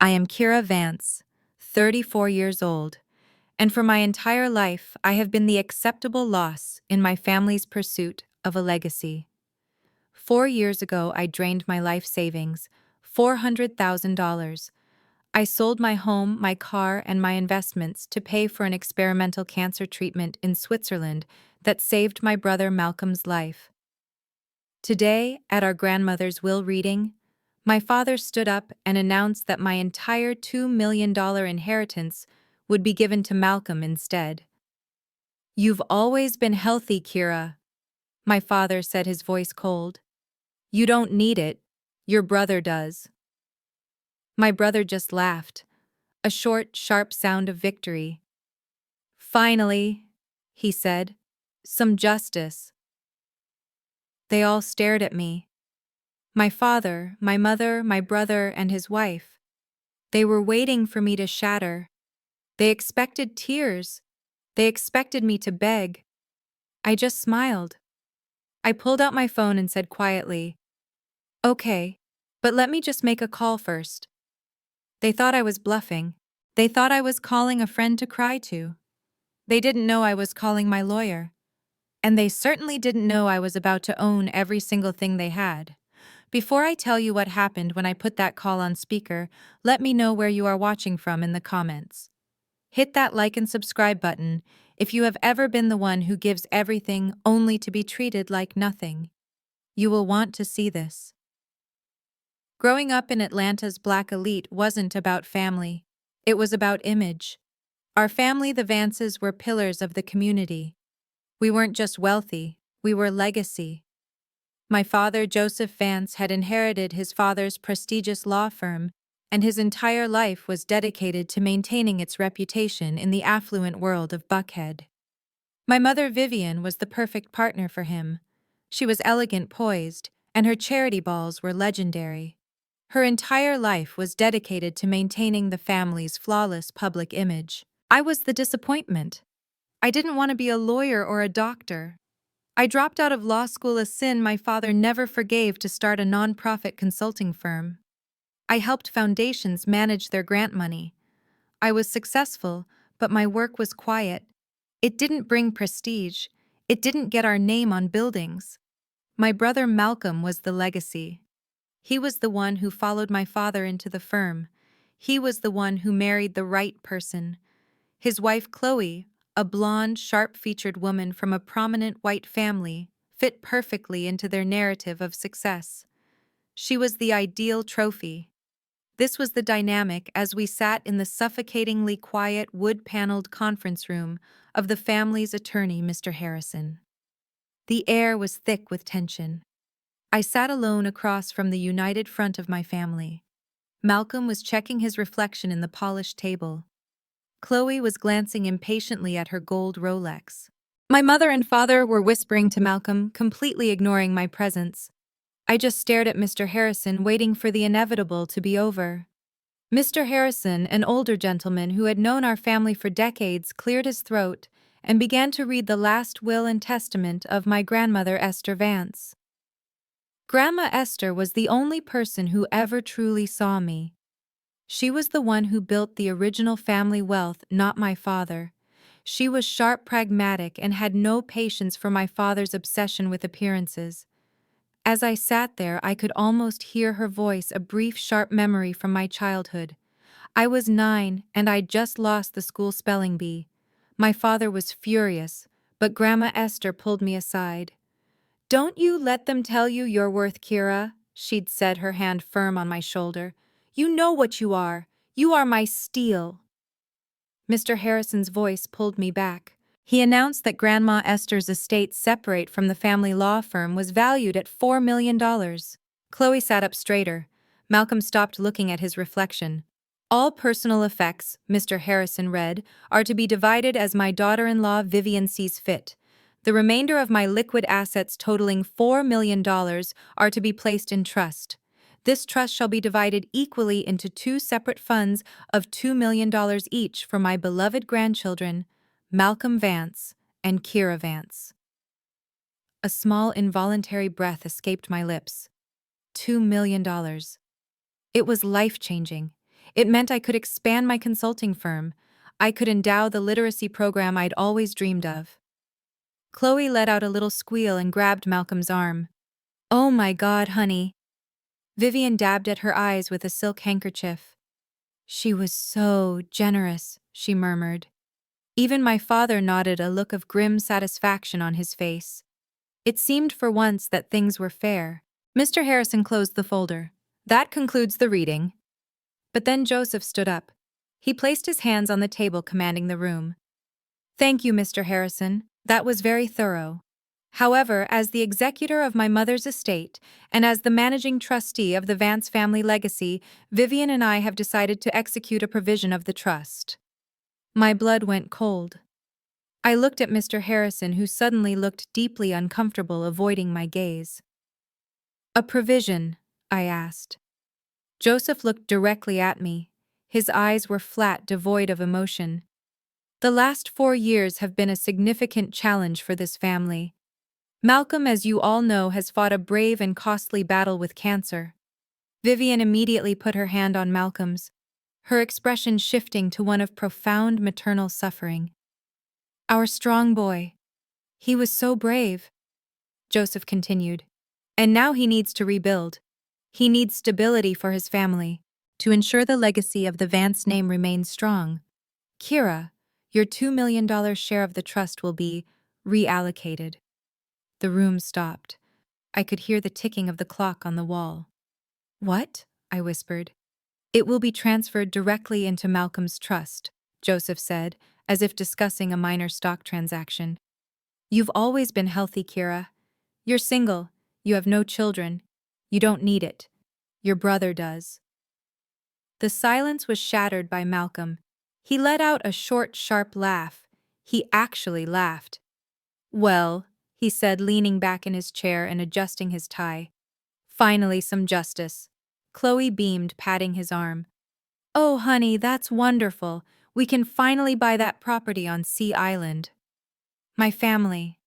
I am Keira Vance, 34 years old, and for my entire life I have been the acceptable loss in my family's pursuit of a legacy. 4 years ago, I drained my life savings, $400,000. I sold my home, my car, and my investments to pay for an experimental cancer treatment in Switzerland that saved my brother Malcolm's life. Today, at our grandmother's will reading, my father stood up and announced that my entire $2 million inheritance would be given to Malcolm instead. "You've always been healthy, Keira," my father said, his voice cold. "You don't need it. Your brother does." My brother just laughed, a short, sharp sound of victory. "Finally," he said, "some justice." They all stared at me. My father, my mother, my brother, and his wife. They were waiting for me to shatter. They expected tears. They expected me to beg. I just smiled. I pulled out my phone and said quietly, "Okay, but let me just make a call first." They thought I was bluffing. They thought I was calling a friend to cry to. They didn't know I was calling my lawyer. And they certainly didn't know I was about to own every single thing they had. Before I tell you what happened when I put that call on speaker, let me know where you are watching from in the comments. Hit that like and subscribe button if you have ever been the one who gives everything only to be treated like nothing. You will want to see this. Growing up in Atlanta's Black elite wasn't about family. It was about image. Our family, the Vances, were pillars of the community. We weren't just wealthy, we were legacy. My father, Joseph Vance, had inherited his father's prestigious law firm, and his entire life was dedicated to maintaining its reputation in the affluent world of Buckhead. My mother, Vivian, was the perfect partner for him. She was elegant, poised, and her charity balls were legendary. Her entire life was dedicated to maintaining the family's flawless public image. I was the disappointment. I didn't want to be a lawyer or a doctor. I dropped out of law school, a sin my father never forgave, to start a nonprofit consulting firm. I helped foundations manage their grant money. I was successful, but my work was quiet. It didn't bring prestige. It didn't get our name on buildings. My brother Malcolm was the legacy. He was the one who followed my father into the firm. He was the one who married the right person. His wife, Chloe, a blonde, sharp-featured woman from a prominent white family, fit perfectly into their narrative of success. She was the ideal trophy. This was the dynamic as we sat in the suffocatingly quiet, wood-paneled conference room of the family's attorney, Mr. Harrison. The air was thick with tension. I sat alone across from the united front of my family. Malcolm was checking his reflection in the polished table. Chloe was glancing impatiently at her gold Rolex. My mother and father were whispering to Malcolm, completely ignoring my presence. I just stared at Mr. Harrison, waiting for the inevitable to be over. Mr. Harrison, an older gentleman who had known our family for decades, cleared his throat and began to read the last will and testament of my grandmother, Esther Vance. Grandma Esther was the only person who ever truly saw me. She was the one who built the original family wealth, not my father. She was sharp, pragmatic, and had no patience for my father's obsession with appearances. As I sat there, I could almost hear her voice, a brief, sharp memory from my childhood. I was 9, and I'd just lost the school spelling bee. My father was furious, but Grandma Esther pulled me aside. "Don't you let them tell you you're worth, Keira," she'd said, her hand firm on my shoulder. "You know what you are. You are my steel." Mr. Harrison's voice pulled me back. He announced that Grandma Esther's estate, separate from the family law firm, was valued at $4 million. Chloe sat up straighter. Malcolm stopped looking at his reflection. "All personal effects," Mr. Harrison read, "are to be divided as my daughter-in-law Vivian sees fit. The remainder of my liquid assets totaling $4 million are to be placed in trust. This trust shall be divided equally into 2 separate funds of $2 million each for my beloved grandchildren, Malcolm Vance and Keira Vance." A small, involuntary breath escaped my lips. $2 million. It was life-changing. It meant I could expand my consulting firm. I could endow the literacy program I'd always dreamed of. Chloe let out a little squeal and grabbed Malcolm's arm. "Oh my God, honey." Vivian dabbed at her eyes with a silk handkerchief. "She was so generous," she murmured. Even my father nodded, a look of grim satisfaction on his face. It seemed for once that things were fair. Mr. Harrison closed the folder. "That concludes the reading." But then Joseph stood up. He placed his hands on the table, commanding the room. "Thank you, Mr. Harrison. That was very thorough. However, as the executor of my mother's estate, and as the managing trustee of the Vance family legacy, Vivian and I have decided to execute a provision of the trust." My blood went cold. I looked at Mr. Harrison, who suddenly looked deeply uncomfortable, avoiding my gaze. "A provision?" I asked. Joseph looked directly at me. His eyes were flat, devoid of emotion. "The last 4 years have been a significant challenge for this family. Malcolm, as you all know, has fought a brave and costly battle with cancer." Vivian immediately put her hand on Malcolm's, her expression shifting to one of profound maternal suffering. "Our strong boy. He was so brave," Joseph continued. "And now he needs to rebuild. He needs stability for his family, to ensure the legacy of the Vance name remains strong. Keira, your $2 million share of the trust will be reallocated." The room stopped. I could hear the ticking of the clock on the wall. "What?" I whispered. "It will be transferred directly into Malcolm's trust," Joseph said, as if discussing a minor stock transaction. "You've always been healthy, Keira. You're single, you have no children. You don't need it. Your brother does." The silence was shattered by Malcolm. He let out a short, sharp laugh. He actually laughed. "Well," he said, leaning back in his chair and adjusting his tie. "Finally some justice." Chloe beamed, patting his arm. "Oh, honey, that's wonderful. We can finally buy that property on Sea Island." My family,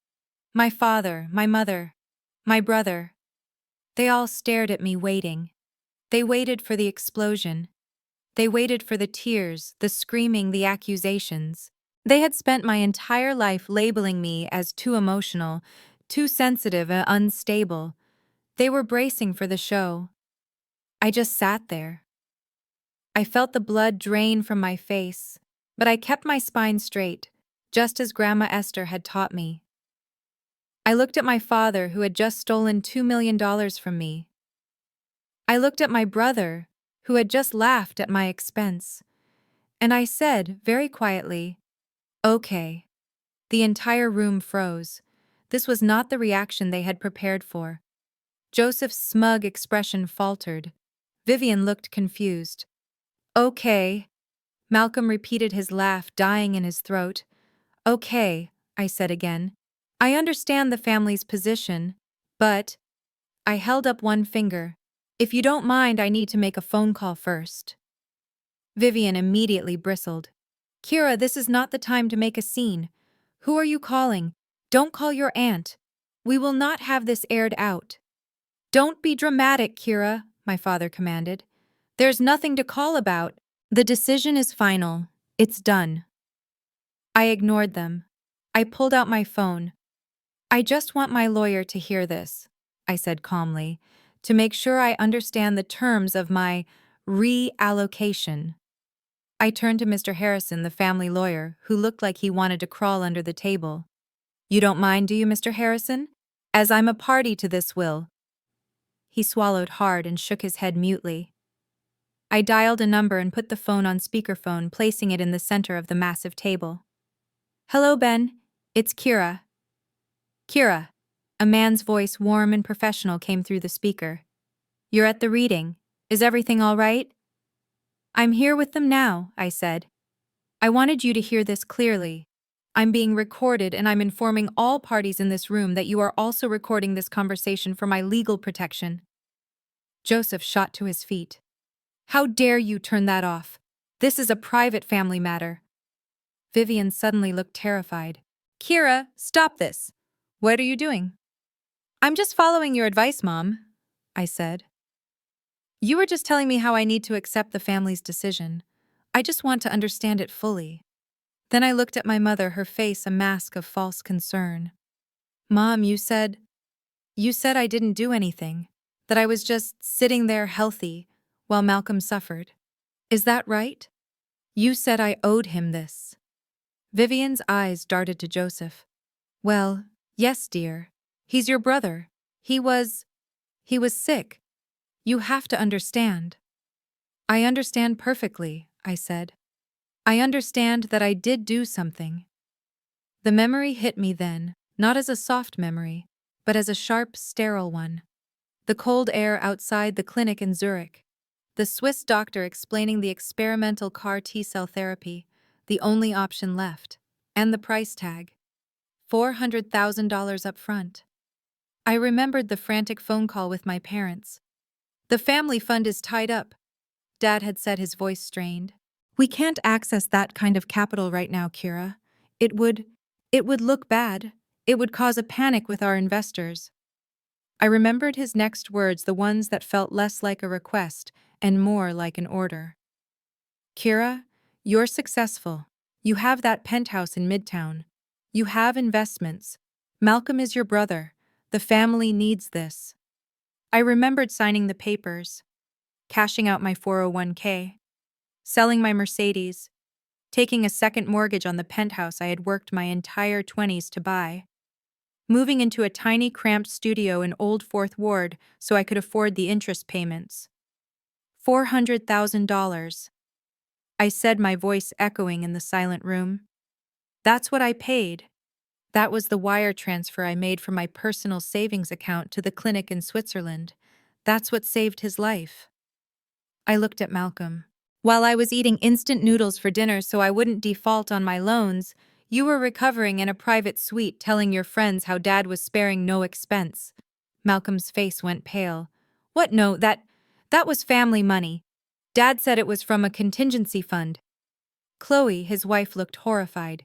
my father, my mother, my brother, they all stared at me, waiting. They waited for the explosion. They waited for the tears, the screaming, the accusations. They had spent my entire life labeling me as too emotional, too sensitive and unstable. They were bracing for the show. I just sat there. I felt the blood drain from my face, but I kept my spine straight, just as Grandma Esther had taught me. I looked at my father, who had just stolen $2 million from me. I looked at my brother, who had just laughed at my expense. And I said, very quietly, "Okay." The entire room froze. This was not the reaction they had prepared for. Joseph's smug expression faltered. Vivian looked confused. "Okay." Malcolm repeated, his laugh dying in his throat. "Okay," I said again. "I understand the family's position, but—" I held up one finger. "If you don't mind, I need to make a phone call first." Vivian immediately bristled. "Keira, this is not the time to make a scene. Who are you calling? Don't call your aunt. We will not have this aired out." "Don't be dramatic, Keira," my father commanded. "There's nothing to call about. The decision is final. It's done." I ignored them. I pulled out my phone. "I just want my lawyer to hear this," I said calmly, "to make sure I understand the terms of my reallocation." I turned to Mr. Harrison, the family lawyer, who looked like he wanted to crawl under the table. "You don't mind, do you, Mr. Harrison? As I'm a party to this will." He swallowed hard and shook his head mutely. I dialed a number and put the phone on speakerphone, placing it in the center of the massive table. "Hello, Ben. It's Keira." "Keira." A man's voice, warm and professional, came through the speaker. "You're at the reading. Is everything all right?" "I'm here with them now," I said. "I wanted you to hear this clearly. I'm being recorded, and I'm informing all parties in this room that you are also recording this conversation for my legal protection." Joseph shot to his feet. "How dare you turn that off? This is a private family matter." Vivian suddenly looked terrified. "Keira, stop this. What are you doing?" "I'm just following your advice, Mom," I said. You were just telling me how I need to accept the family's decision. I just want to understand it fully. Then I looked at my mother, her face a mask of false concern. Mom, you said I didn't do anything, that I was just sitting there healthy while Malcolm suffered. Is that right? You said I owed him this. Vivian's eyes darted to Joseph. Well, yes, dear. He's your brother. He was sick. You have to understand. I understand perfectly, I said. I understand that I did do something. The memory hit me then, not as a soft memory, but as a sharp, sterile one. The cold air outside the clinic in Zurich. The Swiss doctor explaining the experimental CAR T-cell therapy, the only option left, and the price tag. $400,000 up front. I remembered the frantic phone call with my parents. The family fund is tied up, Dad had said, his voice strained. We can't access that kind of capital right now, Keira. It would look bad. It would cause a panic with our investors. I remembered his next words, the ones that felt less like a request and more like an order. Keira, you're successful. You have that penthouse in Midtown. You have investments. Malcolm is your brother. The family needs this. I remembered signing the papers, cashing out my 401k, selling my Mercedes, taking a second mortgage on the penthouse I had worked my entire 20s to buy, moving into a tiny cramped studio in Old Fourth Ward so I could afford the interest payments. $400,000. I said, my voice echoing in the silent room. That's what I paid. That was the wire transfer I made from my personal savings account to the clinic in Switzerland. That's what saved his life. I looked at Malcolm. While I was eating instant noodles for dinner so I wouldn't default on my loans, you were recovering in a private suite telling your friends how Dad was sparing no expense. Malcolm's face went pale. What? No, that was family money. Dad said it was from a contingency fund. Chloe, his wife, looked horrified.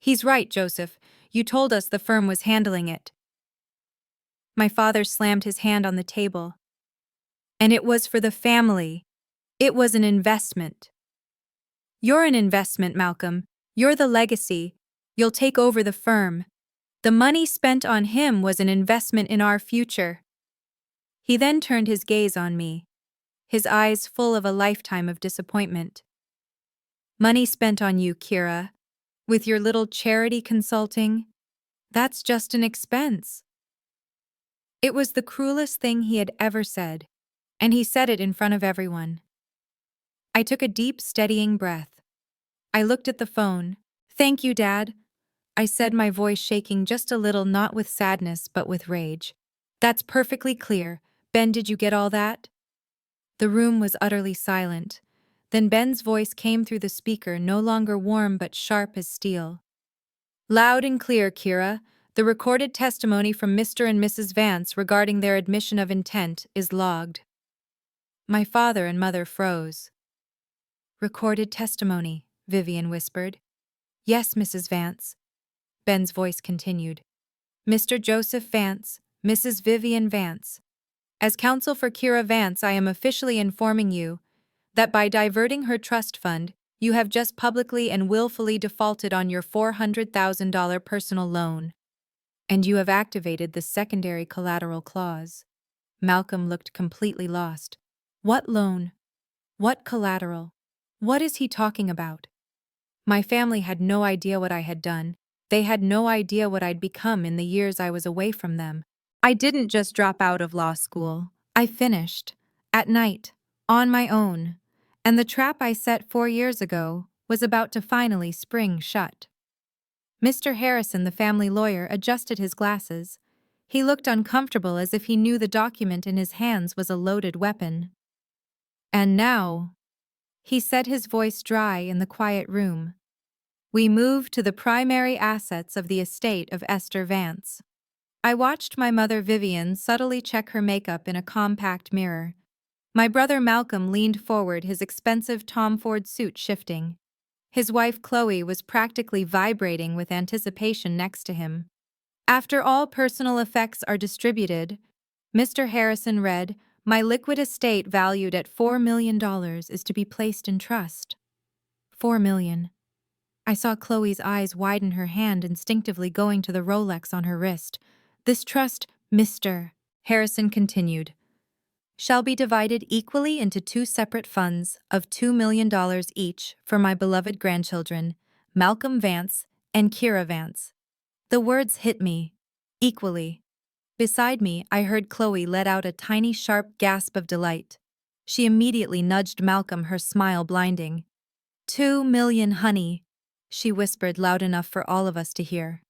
He's right, Joseph. You told us the firm was handling it. My father slammed his hand on the table. And it was for the family. It was an investment. You're an investment, Malcolm. You're the legacy. You'll take over the firm. The money spent on him was an investment in our future. He then turned his gaze on me, his eyes full of a lifetime of disappointment. Money spent on you, Keira, with your little charity consulting? That's just an expense. It was the cruelest thing he had ever said, and he said it in front of everyone. I took a deep, steadying breath. I looked at the phone. Thank you, Dad, I said, my voice shaking just a little, not with sadness but with rage. That's perfectly clear. Ben, did you get all that? The room was utterly silent. Then Ben's voice came through the speaker, no longer warm but sharp as steel. Loud and clear, Keira. The recorded testimony from Mr. and Mrs. Vance regarding their admission of intent is logged. My father and mother froze. Recorded testimony, Vivian whispered. Yes, Mrs. Vance. Ben's voice continued. Mr. Joseph Vance, Mrs. Vivian Vance. As counsel for Keira Vance, I am officially informing you that by diverting her trust fund, you have just publicly and willfully defaulted on your $400,000 personal loan. And you have activated the secondary collateral clause. Malcolm looked completely lost. What loan? What collateral? What is he talking about? My family had no idea what I had done. They had no idea what I'd become in the years I was away from them. I didn't just drop out of law school. I finished. At night. On my own. And the trap I set 4 years ago was about to finally spring shut. Mr. Harrison, the family lawyer, adjusted his glasses. He looked uncomfortable, as if he knew the document in his hands was a loaded weapon. And now, he said, his voice dry in the quiet room, we move to the primary assets of the estate of Esther Vance. I watched my mother Vivian subtly check her makeup in a compact mirror. My brother Malcolm leaned forward, his expensive Tom Ford suit shifting. His wife Chloe was practically vibrating with anticipation next to him. After all personal effects are distributed, Mr. Harrison read, My liquid estate valued at $4 million is to be placed in trust. 4 million. I saw Chloe's eyes widen, her hand instinctively going to the Rolex on her wrist. This trust, Mr. Harrison continued, shall be divided equally into two separate funds of $2 million each for my beloved grandchildren, Malcolm Vance and Keira Vance. The words hit me. Equally. Beside me, I heard Chloe let out a tiny sharp gasp of delight. She immediately nudged Malcolm, her smile blinding. 2 million, honey, she whispered loud enough for all of us to hear.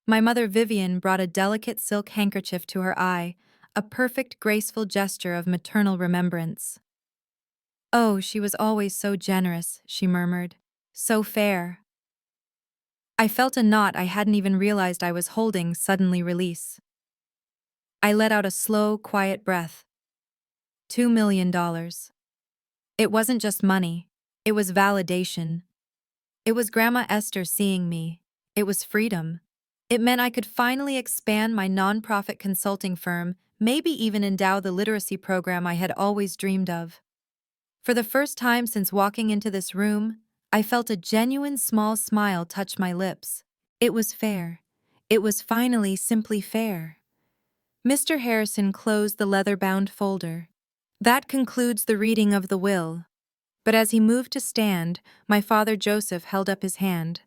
My mother Vivian brought a delicate silk handkerchief to her eye, a perfect, graceful gesture of maternal remembrance. Oh, she was always so generous, she murmured. So fair. I felt a knot I hadn't even realized I was holding suddenly release. I let out a slow, quiet breath. $2 million. It wasn't just money. It was validation. It was Grandma Esther seeing me. It was freedom. It meant I could finally expand my nonprofit consulting firm, maybe even endow the literacy program I had always dreamed of. For the first time since walking into this room, I felt a genuine small smile touch my lips. It was fair. It was finally simply fair. Mr. Harrison closed the leather-bound folder. That concludes the reading of the will. But as he moved to stand, my father Joseph held up his hand.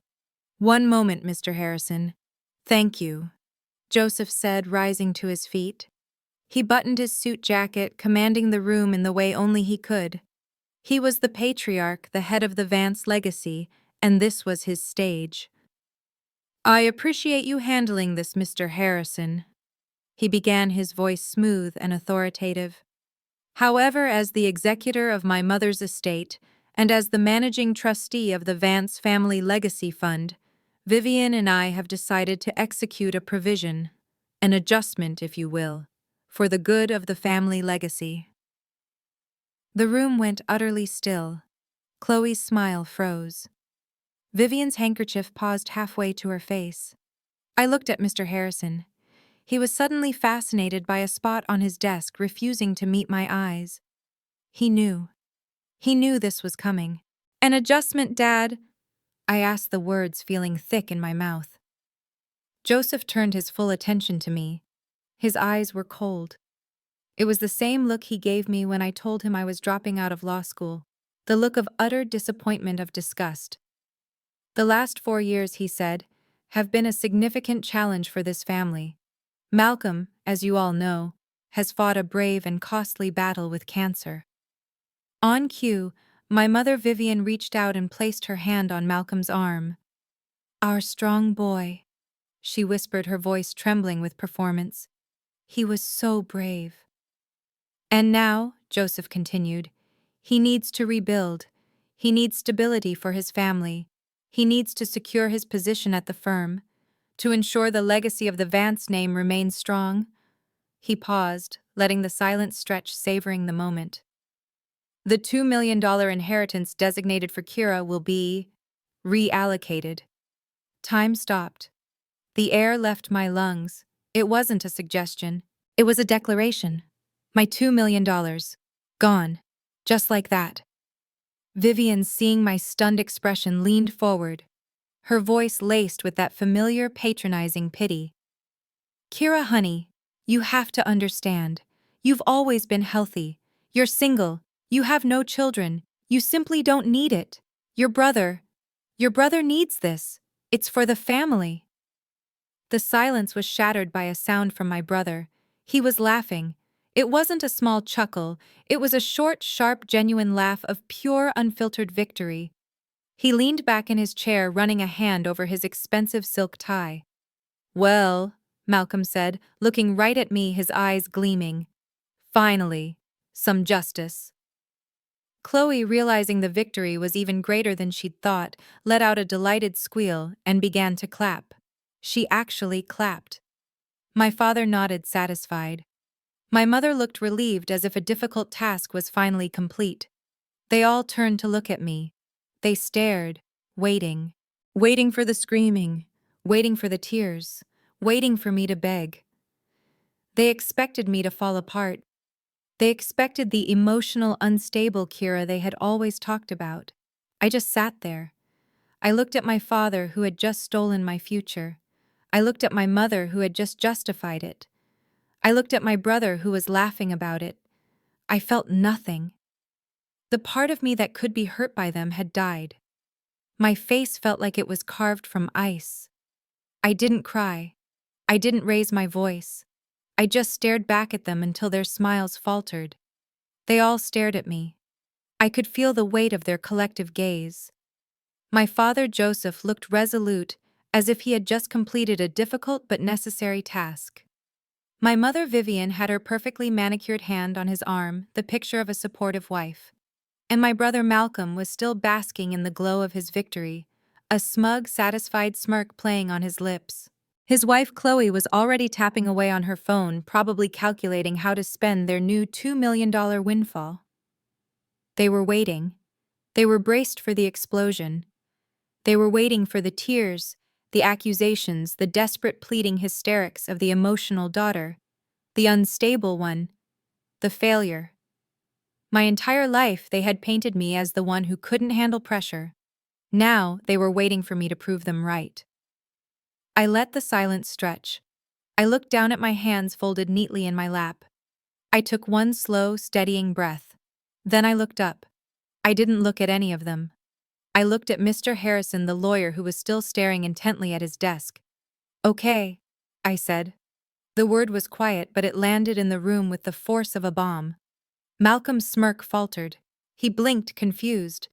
One moment, Mr. Harrison. Thank you, Joseph said, rising to his feet. He buttoned his suit jacket, commanding the room in the way only he could. He was the patriarch, the head of the Vance legacy, and this was his stage. I appreciate you handling this, Mr. Harrison. He began, his voice smooth and authoritative. However, as the executor of my mother's estate, and as the managing trustee of the Vance Family Legacy Fund, Vivian and I have decided to execute a provision, an adjustment, if you will, for the good of the family legacy. The room went utterly still. Chloe's smile froze. Vivian's handkerchief paused halfway to her face. I looked at Mr. Harrison. He was suddenly fascinated by a spot on his desk, refusing to meet my eyes. He knew. He knew this was coming. An adjustment, Dad? I asked, the words feeling thick in my mouth. Joseph turned his full attention to me. His eyes were cold. It was the same look he gave me when I told him I was dropping out of law school, the look of utter disappointment, of disgust. The last 4 years, he said, have been a significant challenge for this family. Malcolm, as you all know, has fought a brave and costly battle with cancer. On cue, my mother Vivian reached out and placed her hand on Malcolm's arm. Our strong boy, she whispered, her voice trembling with performance. He was so brave. And now, Joseph continued, he needs to rebuild. He needs stability for his family. He needs to secure his position at the firm, to ensure the legacy of the Vance name remains strong. He paused, letting the silence stretch, savoring the moment. The $2 million inheritance designated for Keira will be reallocated. Time stopped. The air left my lungs. It wasn't a suggestion. It was a declaration. My $2 million. Gone. Just like that. Vivian, seeing my stunned expression, leaned forward, her voice laced with that familiar patronizing pity. Keira, honey, you have to understand. You've always been healthy. You're single. You have no children. You simply don't need it. Your brother needs this. It's for the family. The silence was shattered by a sound from my brother. He was laughing. It wasn't a small chuckle. It was a short, sharp, genuine laugh of pure, unfiltered victory. He leaned back in his chair, running a hand over his expensive silk tie. Well, Malcolm said, looking right at me, his eyes gleaming. Finally, some justice. Chloe, realizing the victory was even greater than she'd thought, let out a delighted squeal and began to clap. She actually clapped. My father nodded, satisfied. My mother looked relieved, as if a difficult task was finally complete. They all turned to look at me. They stared, waiting. Waiting for the screaming, waiting for the tears, waiting for me to beg. They expected me to fall apart. They expected the emotional, unstable Keira they had always talked about. I just sat there. I looked at my father who had just stolen my future. I looked at my mother who had just justified it. I looked at my brother who was laughing about it. I felt nothing. The part of me that could be hurt by them had died. My face felt like it was carved from ice. I didn't cry. I didn't raise my voice. I just stared back at them until their smiles faltered. They all stared at me. I could feel the weight of their collective gaze. My father Joseph looked resolute, as if he had just completed a difficult but necessary task. My mother Vivian had her perfectly manicured hand on his arm, the picture of a supportive wife. And my brother Malcolm was still basking in the glow of his victory, a smug, satisfied smirk playing on his lips. His wife Chloe was already tapping away on her phone, probably calculating how to spend their new $2 million windfall. They were waiting. They were braced for the explosion. They were waiting for the tears, the accusations, the desperate pleading hysterics of the emotional daughter, the unstable one, the failure. My entire life they had painted me as the one who couldn't handle pressure. Now they were waiting for me to prove them right. I let the silence stretch. I looked down at my hands folded neatly in my lap. I took one slow, steadying breath. Then I looked up. I didn't look at any of them. I looked at Mr. Harrison, the lawyer, who was still staring intently at his desk. "Okay," I said. The word was quiet, but it landed in the room with the force of a bomb. Malcolm's smirk faltered. He blinked, confused.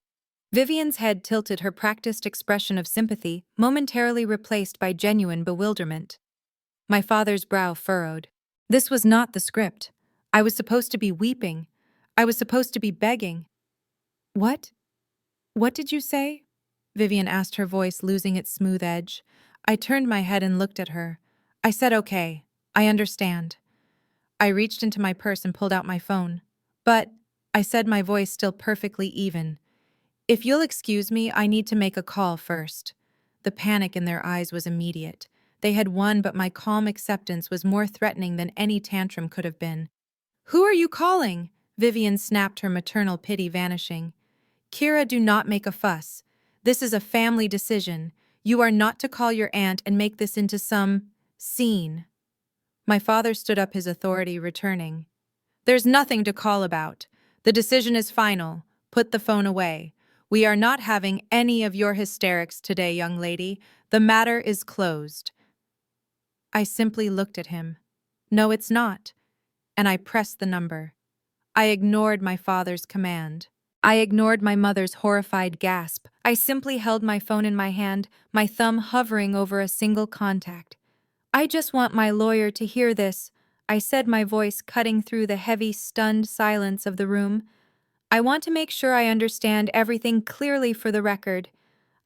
Vivian's head tilted, her practiced expression of sympathy momentarily replaced by genuine bewilderment. My father's brow furrowed. This was not the script. I was supposed to be weeping. I was supposed to be begging. "What? What did you say?" Vivian asked, her voice losing its smooth edge. I turned my head and looked at her. I said, "Okay, I understand." I reached into my purse and pulled out my phone. "But," I said, my voice still perfectly even, "if you'll excuse me, I need to make a call first." The panic in their eyes was immediate. They had won, but my calm acceptance was more threatening than any tantrum could have been. "Who are you calling?" Vivian snapped, her maternal pity vanishing. "Keira, do not make a fuss. This is a family decision. You are not to call your aunt and make this into some scene." My father stood up, his authority returning. "There's nothing to call about. The decision is final. Put the phone away. We are not having any of your hysterics today, young lady. The matter is closed." I simply looked at him. "No, it's not." And I pressed the number. I ignored my father's command. I ignored my mother's horrified gasp. I simply held my phone in my hand, my thumb hovering over a single contact. "I just want my lawyer to hear this," I said, my voice cutting through the heavy, stunned silence of the room. "I want to make sure I understand everything clearly for the record."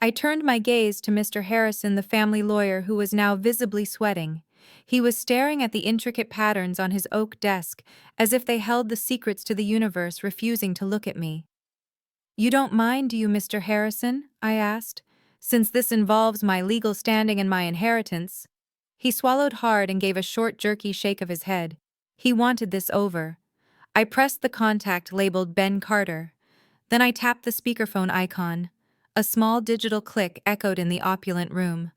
I turned my gaze to Mr. Harrison, the family lawyer, who was now visibly sweating. He was staring at the intricate patterns on his oak desk, as if they held the secrets to the universe, refusing to look at me. "You don't mind, do you, Mr. Harrison?" I asked, "since this involves my legal standing and my inheritance." He swallowed hard and gave a short, jerky shake of his head. He wanted this over. I pressed the contact labeled Ben Carter. Then I tapped the speakerphone icon. A small digital click echoed in the opulent room.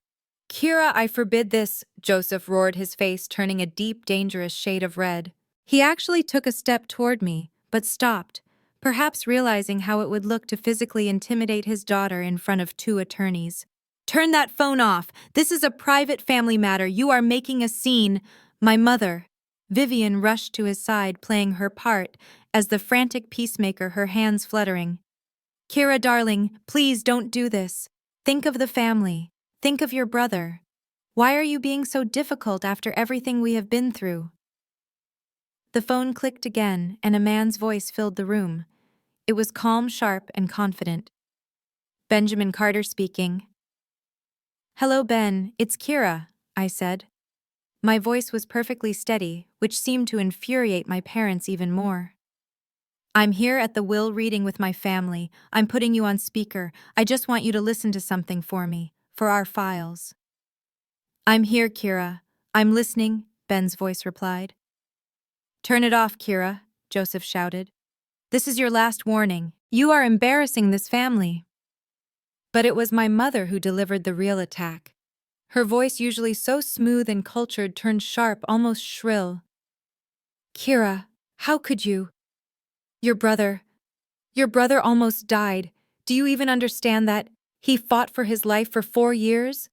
"Keira, I forbid this," Joseph roared, his face turning a deep, dangerous shade of red. He actually took a step toward me, but stopped, perhaps realizing how it would look to physically intimidate his daughter in front of two attorneys. "Turn that phone off. This is a private family matter. You are making a scene." My mother. Vivian rushed to his side, playing her part as the frantic peacemaker, her hands fluttering. "Keira, darling, please don't do this. Think of the family. Think of your brother. Why are you being so difficult after everything we have been through?" The phone clicked again, and a man's voice filled the room. It was calm, sharp, and confident. "Benjamin Carter speaking." "Hello, Ben, it's Keira," I said. My voice was perfectly steady, which seemed to infuriate my parents even more. "I'm here at the will reading with my family. I'm putting you on speaker. I just want you to listen to something for me, for our files." "I'm here, Keira. I'm listening," Ben's voice replied. "Turn it off, Keira," Joseph shouted. "This is your last warning. You are embarrassing this family." But it was my mother who delivered the real attack. Her voice, usually so smooth and cultured, turned sharp, almost shrill. "Keira, how could you? Your brother. Your brother almost died. Do you even understand that? He fought for his life for 4 years?"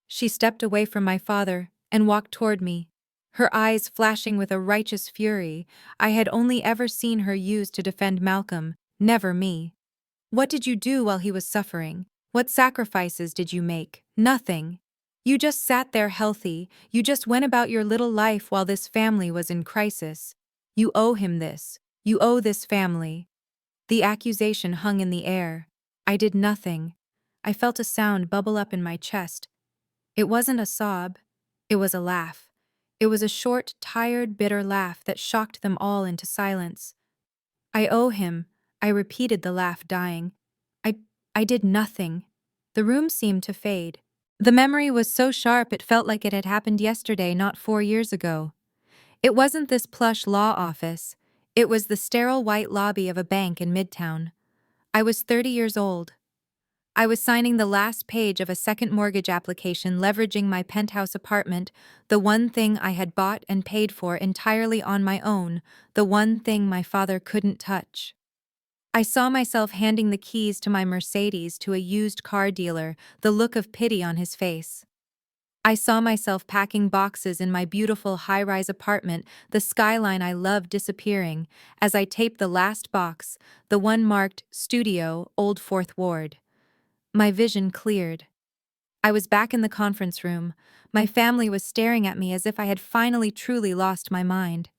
She stepped away from my father and walked toward me, her eyes flashing with a righteous fury I had only ever seen her use to defend Malcolm, never me. "What did you do while he was suffering? What sacrifices did you make? Nothing. You just sat there healthy, you just went about your little life while this family was in crisis. You owe him this. You owe this family." The accusation hung in the air. I did nothing. I felt a sound bubble up in my chest. It wasn't a sob. It was a laugh. It was a short, tired, bitter laugh that shocked them all into silence. "I owe him," I repeated, the laugh dying. I did nothing." The room seemed to fade. The memory was so sharp it felt like it had happened yesterday, not 4 years ago. It wasn't this plush law office. It was the sterile white lobby of a bank in Midtown. I was 30 years old. I was signing the last page of a second mortgage application, leveraging my penthouse apartment, the one thing I had bought and paid for entirely on my own, the one thing my father couldn't touch. I saw myself handing the keys to my Mercedes to a used car dealer, the look of pity on his face. I saw myself packing boxes in my beautiful high-rise apartment, the skyline I loved disappearing, as I taped the last box, the one marked Studio, Old Fourth Ward. My vision cleared. I was back in the conference room. My family was staring at me as if I had finally truly lost my mind.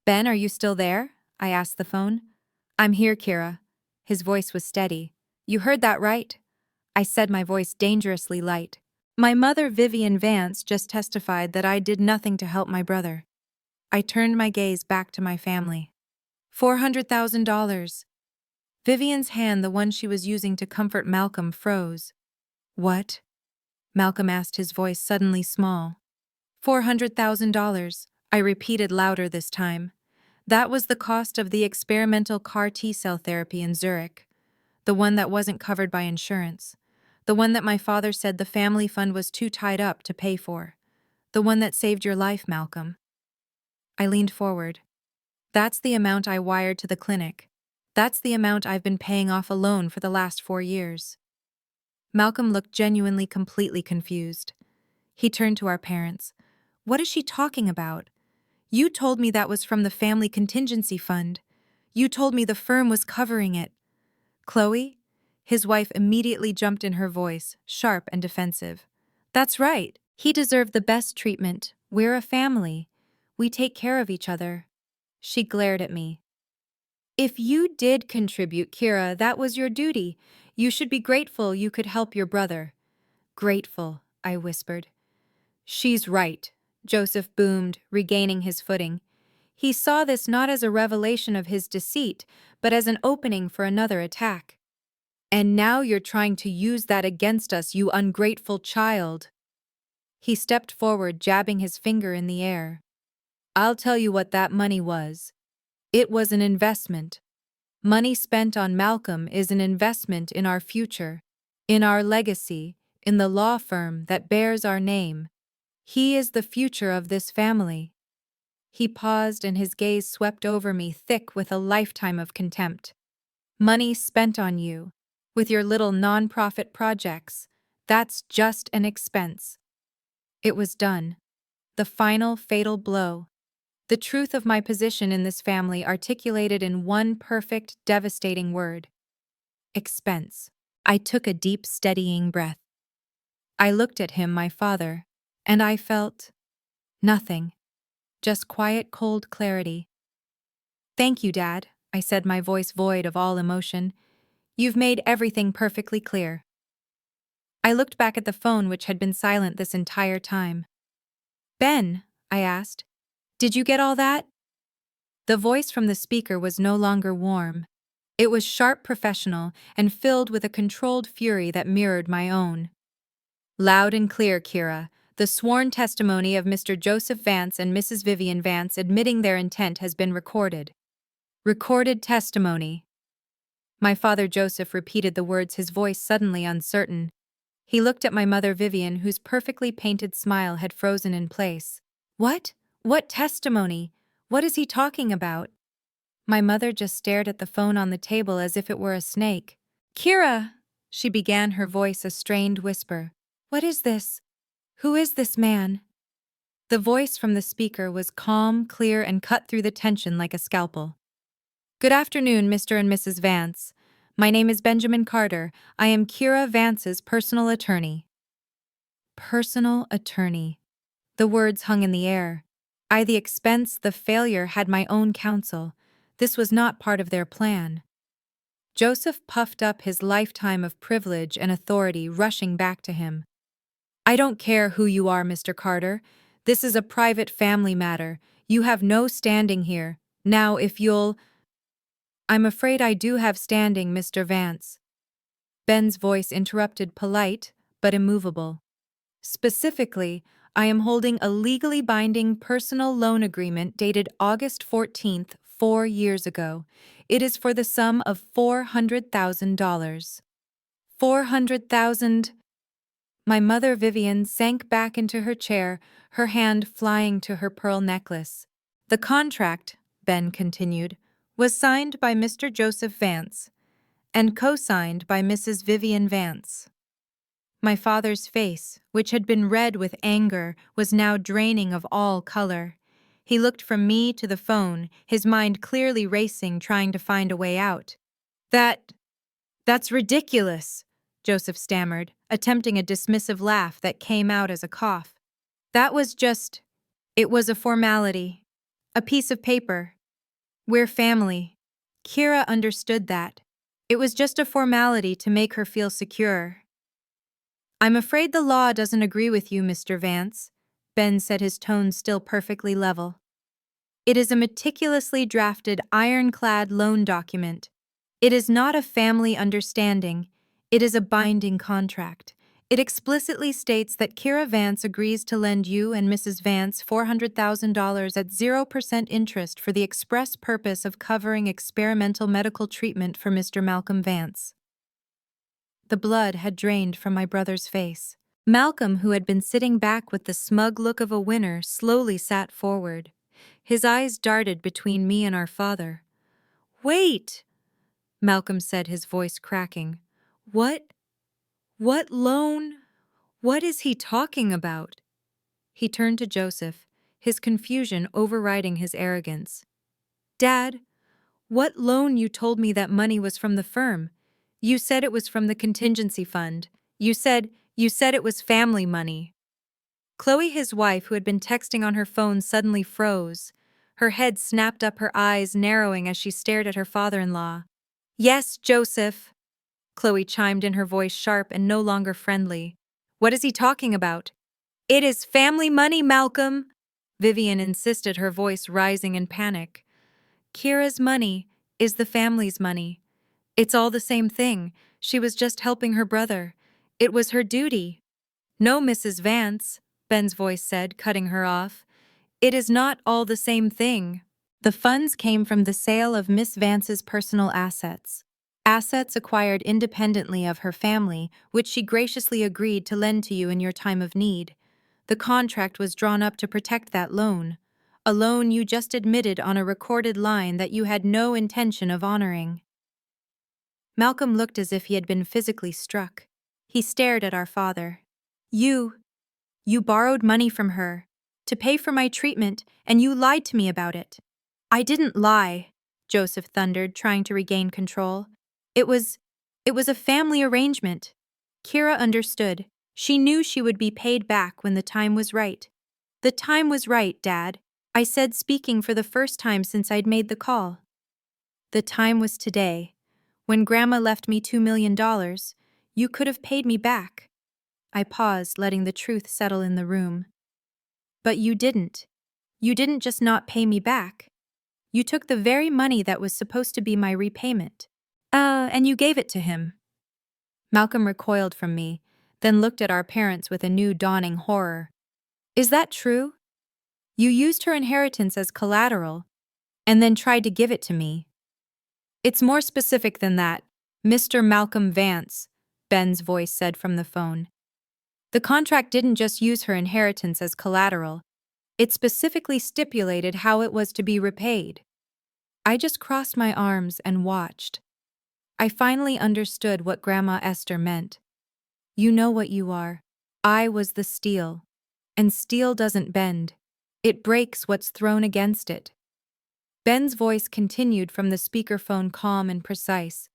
"Ben, are you still there?" I asked the phone. "I'm here, Keira." His voice was steady. "You heard that right?" I said, my voice dangerously light. "My mother, Vivian Vance, just testified that I did nothing to help my brother." I turned my gaze back to my family. $400,000. Vivian's hand, the one she was using to comfort Malcolm, froze. "What?" Malcolm asked, his voice suddenly small. $400,000, I repeated louder this time. That was the cost of the experimental CAR T-cell therapy in Zurich. The one that wasn't covered by insurance. The one that my father said the family fund was too tied up to pay for. The one that saved your life, Malcolm. I leaned forward. "That's the amount I wired to the clinic. That's the amount I've been paying off alone for the last 4 years. Malcolm looked genuinely, completely confused. He turned to our parents. "What is she talking about? You told me that was from the family contingency fund. You told me the firm was covering it." "Chloe?" His wife immediately jumped in, her voice, sharp and defensive. "That's right. He deserved the best treatment. We're a family. We take care of each other." She glared at me. "If you did contribute, Keira, that was your duty. You should be grateful you could help your brother." "Grateful," I whispered. "She's right," Joseph boomed, regaining his footing. He saw this not as a revelation of his deceit, but as an opening for another attack. "And now you're trying to use that against us, you ungrateful child." He stepped forward, jabbing his finger in the air. "I'll tell you what that money was. It was an investment. Money spent on Malcolm is an investment in our future, in our legacy, in the law firm that bears our name. He is the future of this family." He paused and his gaze swept over me, thick with a lifetime of contempt. "Money spent on you, with your little non-profit projects, that's just an expense." It was done. The final fatal blow. The truth of my position in this family articulated in one perfect, devastating word. Expense. I took a deep, steadying breath. I looked at him, my father, and I felt nothing. Just quiet, cold clarity. "Thank you, Dad," I said, my voice void of all emotion. "You've made everything perfectly clear." I looked back at the phone, which had been silent this entire time. "Ben," I asked, "did you get all that?" The voice from the speaker was no longer warm. It was sharp, professional, and filled with a controlled fury that mirrored my own. "Loud and clear, Keira. The sworn testimony of Mr. Joseph Vance and Mrs. Vivian Vance admitting their intent has been recorded. Recorded testimony. My father Joseph repeated the words, his voice suddenly uncertain. He looked at my mother Vivian, whose perfectly painted smile had frozen in place. What? What testimony? What is he talking about? My mother just stared at the phone on the table as if it were a snake. Keira! She began, her voice a strained whisper. What is this? Who is this man? The voice from the speaker was calm, clear, and cut through the tension like a scalpel. Good afternoon, Mr. and Mrs. Vance. My name is Benjamin Carter. I am Keira Vance's personal attorney. Personal attorney. The words hung in the air. The expense, the failure, had my own counsel. This was not part of their plan. Joseph puffed up, his lifetime of privilege and authority rushing back to him. I don't care who you are, Mr. Carter. This is a private family matter. You have no standing here. Now, if you'll... I'm afraid I do have standing, Mr. Vance. Ben's voice interrupted, polite, but immovable. Specifically, I am holding a legally binding personal loan agreement dated August 14th, 4 years ago. It is for the sum of $400,000. 400,000. My mother Vivian sank back into her chair, her hand flying to her pearl necklace. The contract, Ben continued, was signed by Mr. Joseph Vance and co-signed by Mrs. Vivian Vance. My father's face, which had been red with anger, was now draining of all color. He looked from me to the phone, his mind clearly racing, trying to find a way out. That's ridiculous, Joseph stammered, attempting a dismissive laugh that came out as a cough. It was a formality. A piece of paper. We're family. Keira understood that. It was just a formality to make her feel secure. I'm afraid the law doesn't agree with you, Mr. Vance, Ben said, his tone still perfectly level. It is a meticulously drafted, ironclad loan document. It is not a family understanding. It is a binding contract. It explicitly states that Keira Vance agrees to lend you and Mrs. Vance $400,000 at 0% interest for the express purpose of covering experimental medical treatment for Mr. Malcolm Vance. The blood had drained from my brother's face. Malcolm, who had been sitting back with the smug look of a winner, slowly sat forward. His eyes darted between me and our father. Wait, Malcolm said, his voice cracking. What loan? What is he talking about? He turned to Joseph, his confusion overriding his arrogance. Dad, what loan? You told me that money was from the firm. You said it was from the contingency fund. You said it was family money. Chloe, his wife, who had been texting on her phone, suddenly froze. Her head snapped up, her eyes narrowing as she stared at her father-in-law. Yes, Joseph, Chloe chimed in, her voice sharp and no longer friendly. What is he talking about? It is family money, Malcolm, Vivian insisted, her voice rising in panic. Keira's money is the family's money. It's all the same thing. She was just helping her brother. It was her duty. No, Mrs. Vance, Ben's voice said, cutting her off. It is not all the same thing. The funds came from the sale of Miss Vance's personal assets. Assets acquired independently of her family, which she graciously agreed to lend to you in your time of need. The contract was drawn up to protect that loan. A loan you just admitted on a recorded line that you had no intention of honoring. Malcolm looked as if he had been physically struck. He stared at our father. You borrowed money from her to pay for my treatment, and you lied to me about it. I didn't lie, Joseph thundered, trying to regain control. It was a family arrangement. Keira understood. She knew she would be paid back when the time was right. The time was right, Dad, I said, speaking for the first time since I'd made the call. The time was today. When Grandma left me $2 million, you could have paid me back. I paused, letting the truth settle in the room. But you didn't. You didn't just not pay me back. You took the very money that was supposed to be my repayment. And you gave it to him. Malcolm recoiled from me, then looked at our parents with a new dawning horror. Is that true? You used her inheritance as collateral and then tried to give it to me. It's more specific than that, Mr. Malcolm Vance, Ben's voice said from the phone. The contract didn't just use her inheritance as collateral, it specifically stipulated how it was to be repaid. I just crossed my arms and watched. I finally understood what Grandma Esther meant. You know what you are. I was the steel. And steel doesn't bend. It breaks what's thrown against it. Ben's voice continued from the speakerphone, calm and precise.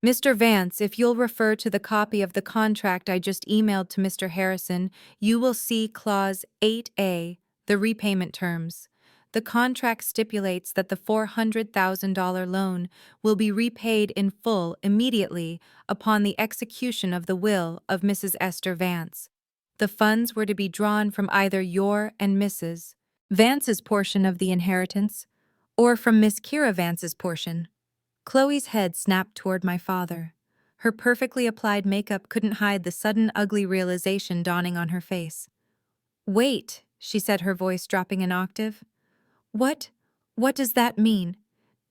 Mr. Vance, if you'll refer to the copy of the contract I just emailed to Mr. Harrison, you will see Clause 8A, the repayment terms. The contract stipulates that the $400,000 loan will be repaid in full immediately upon the execution of the will of Mrs. Esther Vance. The funds were to be drawn from either your and Mrs. Vance's portion of the inheritance, or from Miss Keira Vance's portion. Chloe's head snapped toward my father. Her perfectly applied makeup couldn't hide the sudden ugly realization dawning on her face. Wait, she said, her voice dropping an octave. What does that mean?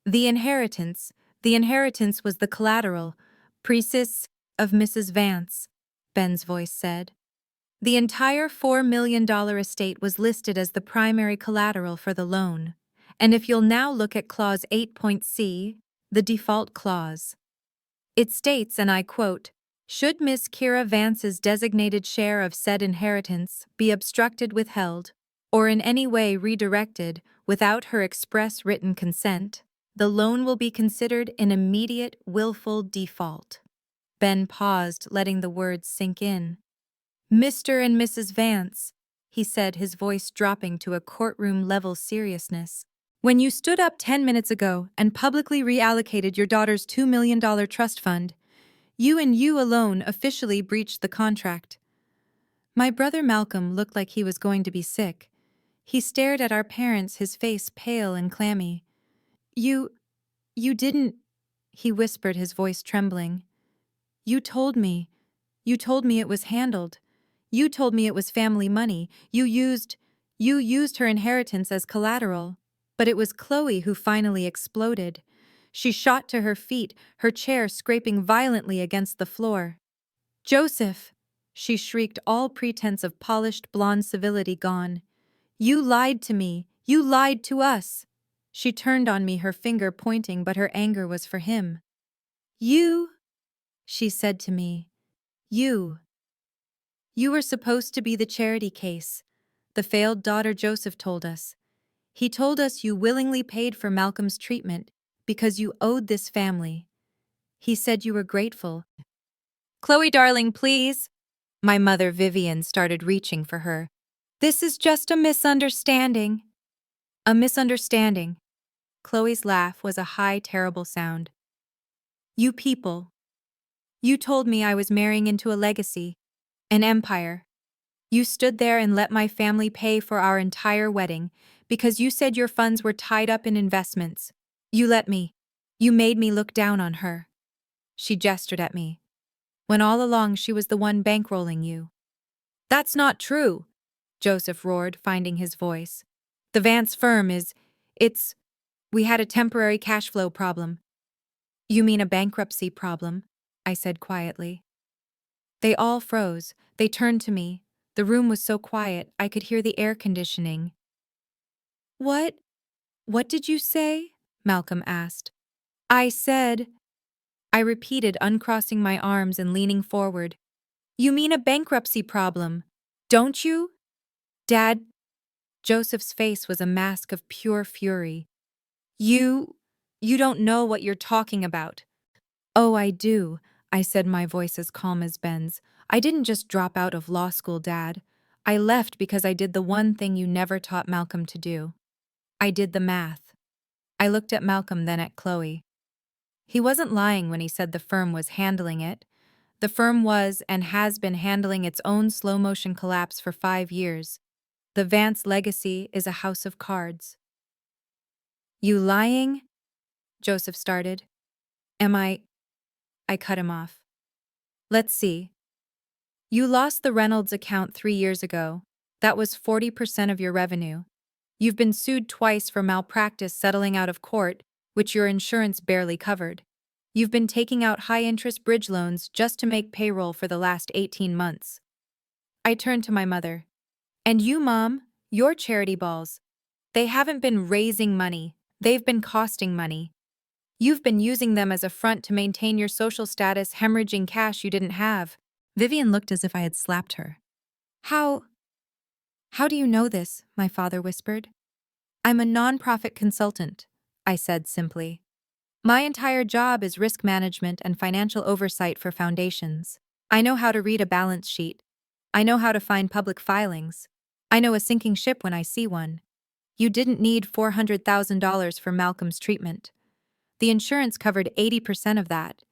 The inheritance was the collateral, precis of Mrs. Vance, Ben's voice said. The entire $4 million estate was listed as the primary collateral for the loan. And if you'll now look at Clause 8.c, the default clause. It states, and I quote, should Miss Keira Vance's designated share of said inheritance be obstructed, withheld, or in any way redirected without her express written consent, the loan will be considered an immediate willful default. Ben paused, letting the words sink in. Mr. and Mrs. Vance, he said, his voice dropping to a courtroom-level seriousness. When you stood up 10 minutes ago and publicly reallocated your daughter's $2 million trust fund, you and you alone officially breached the contract. My brother Malcolm looked like he was going to be sick. He stared at our parents, his face pale and clammy. You didn't, he whispered, his voice trembling. You told me it was handled. You told me it was family money. You used her inheritance as collateral. But it was Chloe who finally exploded. She shot to her feet, her chair scraping violently against the floor. Joseph, she shrieked, all pretense of polished blonde civility gone. You lied to me. You lied to us. She turned on me, her finger pointing, but her anger was for him. You, she said to me. You were supposed to be the charity case. The failed daughter Joseph told us. He told us you willingly paid for Malcolm's treatment because you owed this family. He said you were grateful. Chloe, darling, please. My mother, Vivian, started reaching for her. This is just a misunderstanding. A misunderstanding. Chloe's laugh was a high, terrible sound. You people. You told me I was marrying into a legacy, an empire. You stood there and let my family pay for our entire wedding because you said your funds were tied up in investments. You let me. You made me look down on her. She gestured at me. When all along she was the one bankrolling you. That's not true, Joseph roared, finding his voice. The Vance firm we had a temporary cash flow problem. You mean a bankruptcy problem? I said quietly. They all froze. They turned to me. The room was so quiet I could hear the air conditioning. What did you say? Malcolm asked. I repeated, uncrossing my arms and leaning forward. You mean a bankruptcy problem, don't you? Dad, Joseph's face was a mask of pure fury. You don't know what you're talking about. Oh, I do, I said, my voice as calm as Ben's. I didn't just drop out of law school, Dad. I left because I did the one thing you never taught Malcolm to do. I did the math. I looked at Malcolm, then at Chloe. He wasn't lying when he said the firm was handling it. The firm was and has been handling its own slow-motion collapse for 5 years. The Vance legacy is a house of cards. You lying? Joseph started. Am I cut him off. Let's see. You lost the Reynolds account 3 years ago. That was 40% of your revenue. You've been sued twice for malpractice settling out of court, which your insurance barely covered. You've been taking out high-interest bridge loans just to make payroll for the last 18 months. I turned to my mother. And you, Mom, your charity balls. They haven't been raising money. They've been costing money. You've been using them as a front to maintain your social status, hemorrhaging cash you didn't have. Vivian looked as if I had slapped her. How do you know this? My father whispered. I'm a nonprofit consultant, I said simply. My entire job is risk management and financial oversight for foundations. I know how to read a balance sheet. I know how to find public filings. I know a sinking ship when I see one. You didn't need $400,000 for Malcolm's treatment. The insurance covered 80% of that.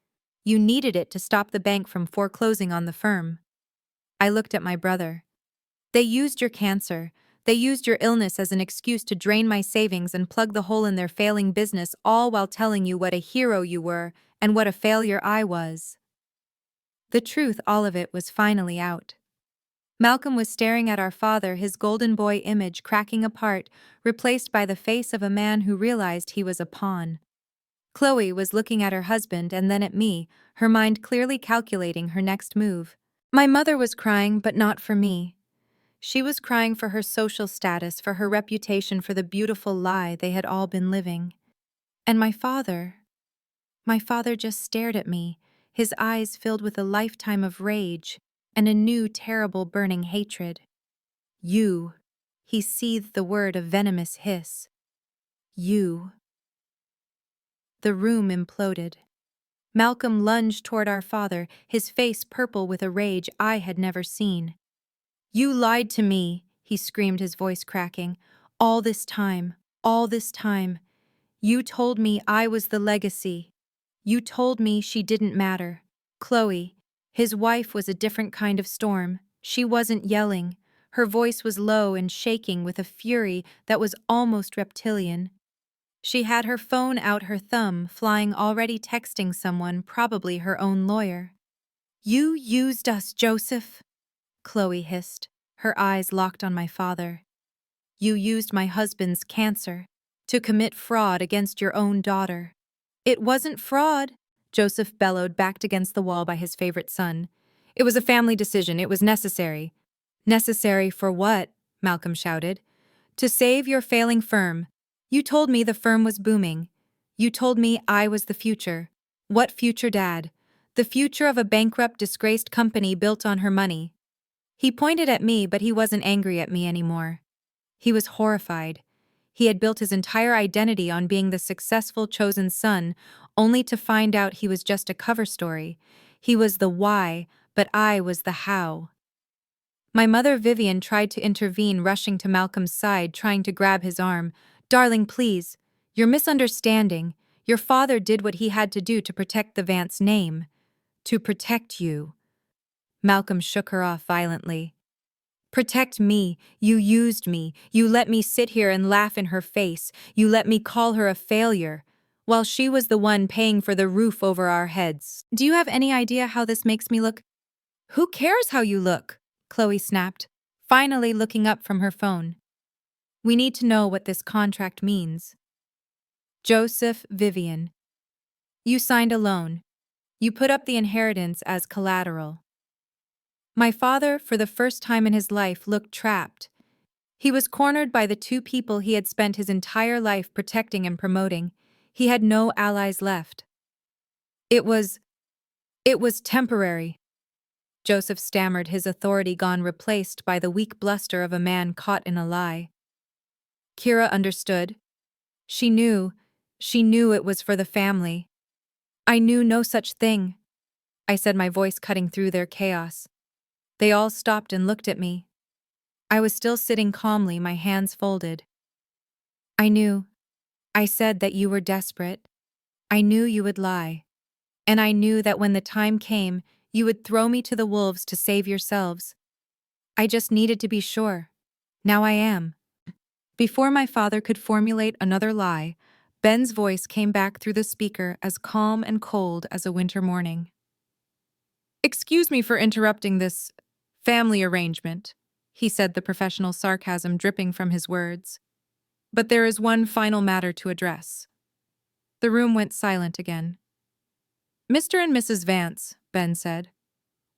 You needed it to stop the bank from foreclosing on the firm. I looked at my brother. They used your cancer. They used your illness as an excuse to drain my savings and plug the hole in their failing business, all while telling you what a hero you were and what a failure I was. The truth, all of it, was finally out. Malcolm was staring at our father, his golden boy image cracking apart, replaced by the face of a man who realized he was a pawn. Chloe was looking at her husband and then at me, her mind clearly calculating her next move. My mother was crying, but not for me. She was crying for her social status, for her reputation, for the beautiful lie they had all been living. And my father just stared at me, his eyes filled with a lifetime of rage and a new terrible burning hatred. You. He seethed the word, a venomous hiss. You. The room imploded. Malcolm lunged toward our father, his face purple with a rage I had never seen. You lied to me, he screamed, his voice cracking. All this time. You told me I was the legacy. You told me she didn't matter. Chloe, his wife, was a different kind of storm. She wasn't yelling. Her voice was low and shaking with a fury that was almost reptilian. She had her phone out, her thumb flying, already texting someone, probably her own lawyer. You used us, Joseph, Chloe hissed, her eyes locked on my father. You used my husband's cancer to commit fraud against your own daughter. It wasn't fraud, Joseph bellowed, backed against the wall by his favorite son. It was a family decision. It was necessary. Necessary for what? Malcolm shouted. To save your failing firm. You told me the firm was booming. You told me I was the future. What future, Dad? The future of a bankrupt, disgraced company built on her money. He pointed at me, but he wasn't angry at me anymore. He was horrified. He had built his entire identity on being the successful chosen son, only to find out he was just a cover story. He was the why, but I was the how. My mother Vivian tried to intervene, rushing to Malcolm's side, trying to grab his arm. Darling, please. You're misunderstanding. Your father did what he had to do to protect the Vance name. To protect you. Malcolm shook her off violently. Protect me. You used me. You let me sit here and laugh in her face. You let me call her a failure, while she was the one paying for the roof over our heads. Do you have any idea how this makes me look? Who cares how you look? Chloe snapped, finally looking up from her phone. We need to know what this contract means. Joseph, Vivian. You signed a loan. You put up the inheritance as collateral. My father, for the first time in his life, looked trapped. He was cornered by the two people he had spent his entire life protecting and promoting. He had no allies left. It was temporary. Joseph stammered, his authority gone, replaced by the weak bluster of a man caught in a lie. Keira understood. She knew it was for the family. I knew no such thing, I said, my voice cutting through their chaos. They all stopped and looked at me. I was still sitting calmly, my hands folded. I knew. I said that you were desperate. I knew you would lie. And I knew that when the time came, you would throw me to the wolves to save yourselves. I just needed to be sure. Now I am. Before my father could formulate another lie, Ben's voice came back through the speaker, as calm and cold as a winter morning. Excuse me for interrupting this family arrangement, he said, the professional sarcasm dripping from his words. But there is one final matter to address. The room went silent again. Mr. and Mrs. Vance, Ben said,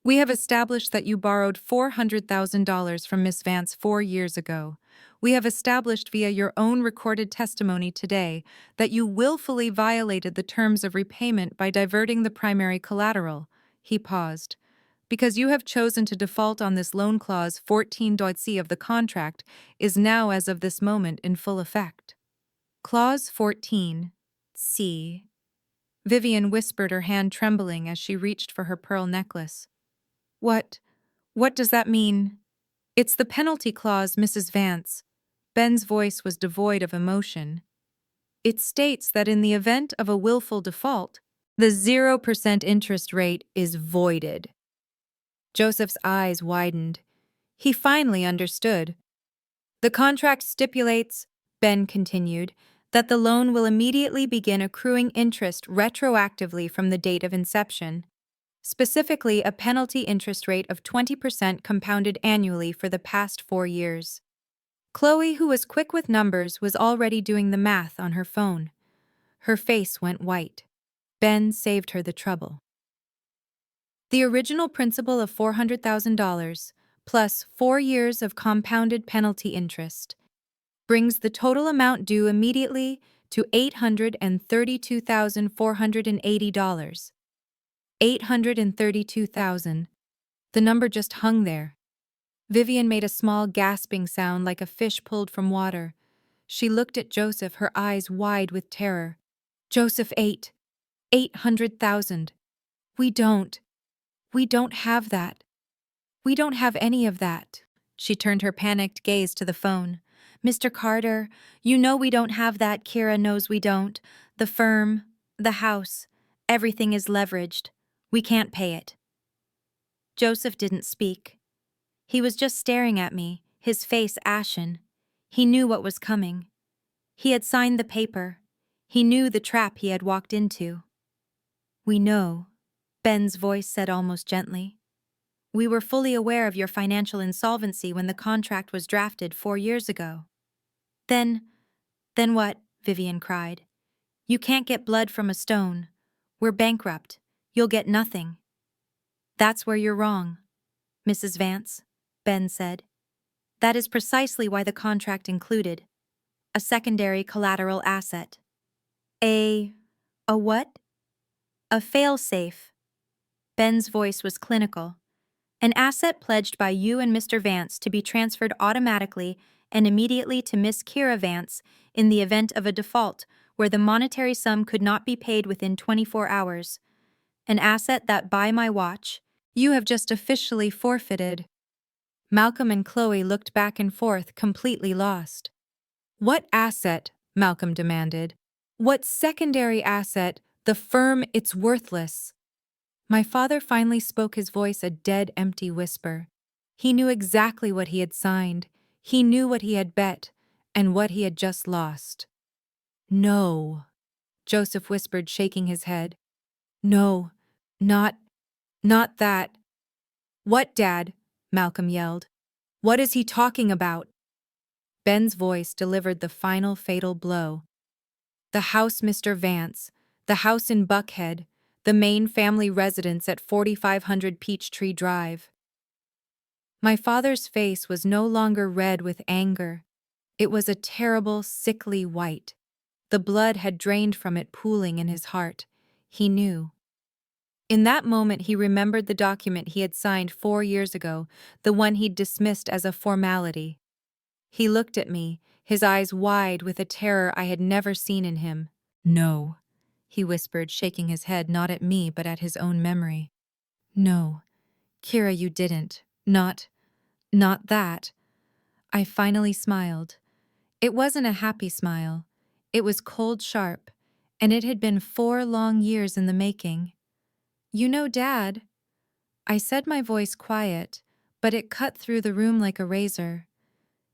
we have established that you borrowed $400,000 from Miss Vance 4 years ago. We have established via your own recorded testimony today that you willfully violated the terms of repayment by diverting the primary collateral. He paused. Because you have chosen to default on this loan clause 14.c of the contract is now as of this moment in full effect. Clause 14.c. Vivian whispered, her hand trembling as she reached for her pearl necklace. What does that mean? It's the penalty clause, Mrs. Vance. Ben's voice was devoid of emotion. It states that in the event of a willful default, the 0% interest rate is voided. Joseph's eyes widened. He finally understood. The contract stipulates, Ben continued, that the loan will immediately begin accruing interest retroactively from the date of inception. Specifically, a penalty interest rate of 20% compounded annually for the past 4 years. Chloe, who was quick with numbers, was already doing the math on her phone. Her face went white. Ben saved her the trouble. The original principal of $400,000, plus 4 years of compounded penalty interest, brings the total amount due immediately to $832,480. $832,000. The number just hung there. Vivian made a small gasping sound like a fish pulled from water. She looked at Joseph, her eyes wide with terror. Joseph, 800,000. We don't have that. We don't have any of that. She turned her panicked gaze to the phone. Mr. Carter, you know we don't have that. Keira knows we don't. The firm, the house, everything is leveraged. We can't pay it. Joseph didn't speak. He was just staring at me, his face ashen. He knew what was coming. He had signed the paper. He knew the trap he had walked into. We know, Ben's voice said almost gently. We were fully aware of your financial insolvency when the contract was drafted 4 years ago. Then what? Vivian cried. You can't get blood from a stone. We're bankrupt. You'll get nothing. That's where you're wrong, Mrs. Vance, Ben said. That is precisely why the contract included a secondary collateral asset. A what? A fail-safe. Ben's voice was clinical. An asset pledged by you and Mr. Vance to be transferred automatically and immediately to Miss Keira Vance in the event of a default where the monetary sum could not be paid within 24 hours. An asset that, by my watch, you have just officially forfeited. Malcolm and Chloe looked back and forth, completely lost. What asset? Malcolm demanded. What secondary asset? The firm, it's worthless. My father finally spoke, his voice a dead, empty whisper. He knew exactly what he had signed. He knew what he had bet, and what he had just lost. No, Joseph whispered, shaking his head. No, not that. What, Dad? Malcolm yelled. What is he talking about? Ben's voice delivered the final fatal blow. The house, Mr. Vance, the house in Buckhead, the main family residence at 4500 Peachtree Drive. My father's face was no longer red with anger. It was a terrible, sickly white. The blood had drained from it, pooling in his heart. He knew. In that moment, he remembered the document he had signed 4 years ago, the one he'd dismissed as a formality. He looked at me, his eyes wide with a terror I had never seen in him. No, he whispered, shaking his head not at me but at his own memory. No, Keira, you didn't. Not that. I finally smiled. It wasn't a happy smile. It was cold, sharp, and it had been 4 long years in the making. You know, Dad. I said, my voice quiet, but it cut through the room like a razor.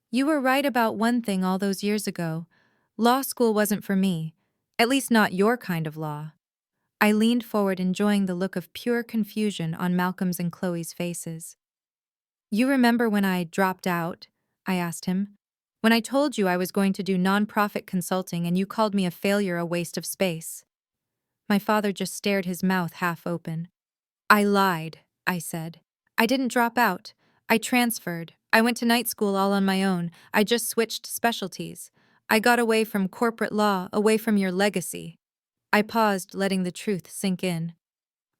You were right about one thing all those years ago. Law school wasn't for me. At least not your kind of law. I leaned forward, enjoying the look of pure confusion on Malcolm's and Chloe's faces. You remember when I dropped out? I asked him. When I told you I was going to do nonprofit consulting and you called me a failure, a waste of space. My father just stared, his mouth half open. I lied, I said. I didn't drop out. I transferred. I went to night school all on my own. I just switched specialties. I got away from corporate law, away from your legacy. I paused, letting the truth sink in.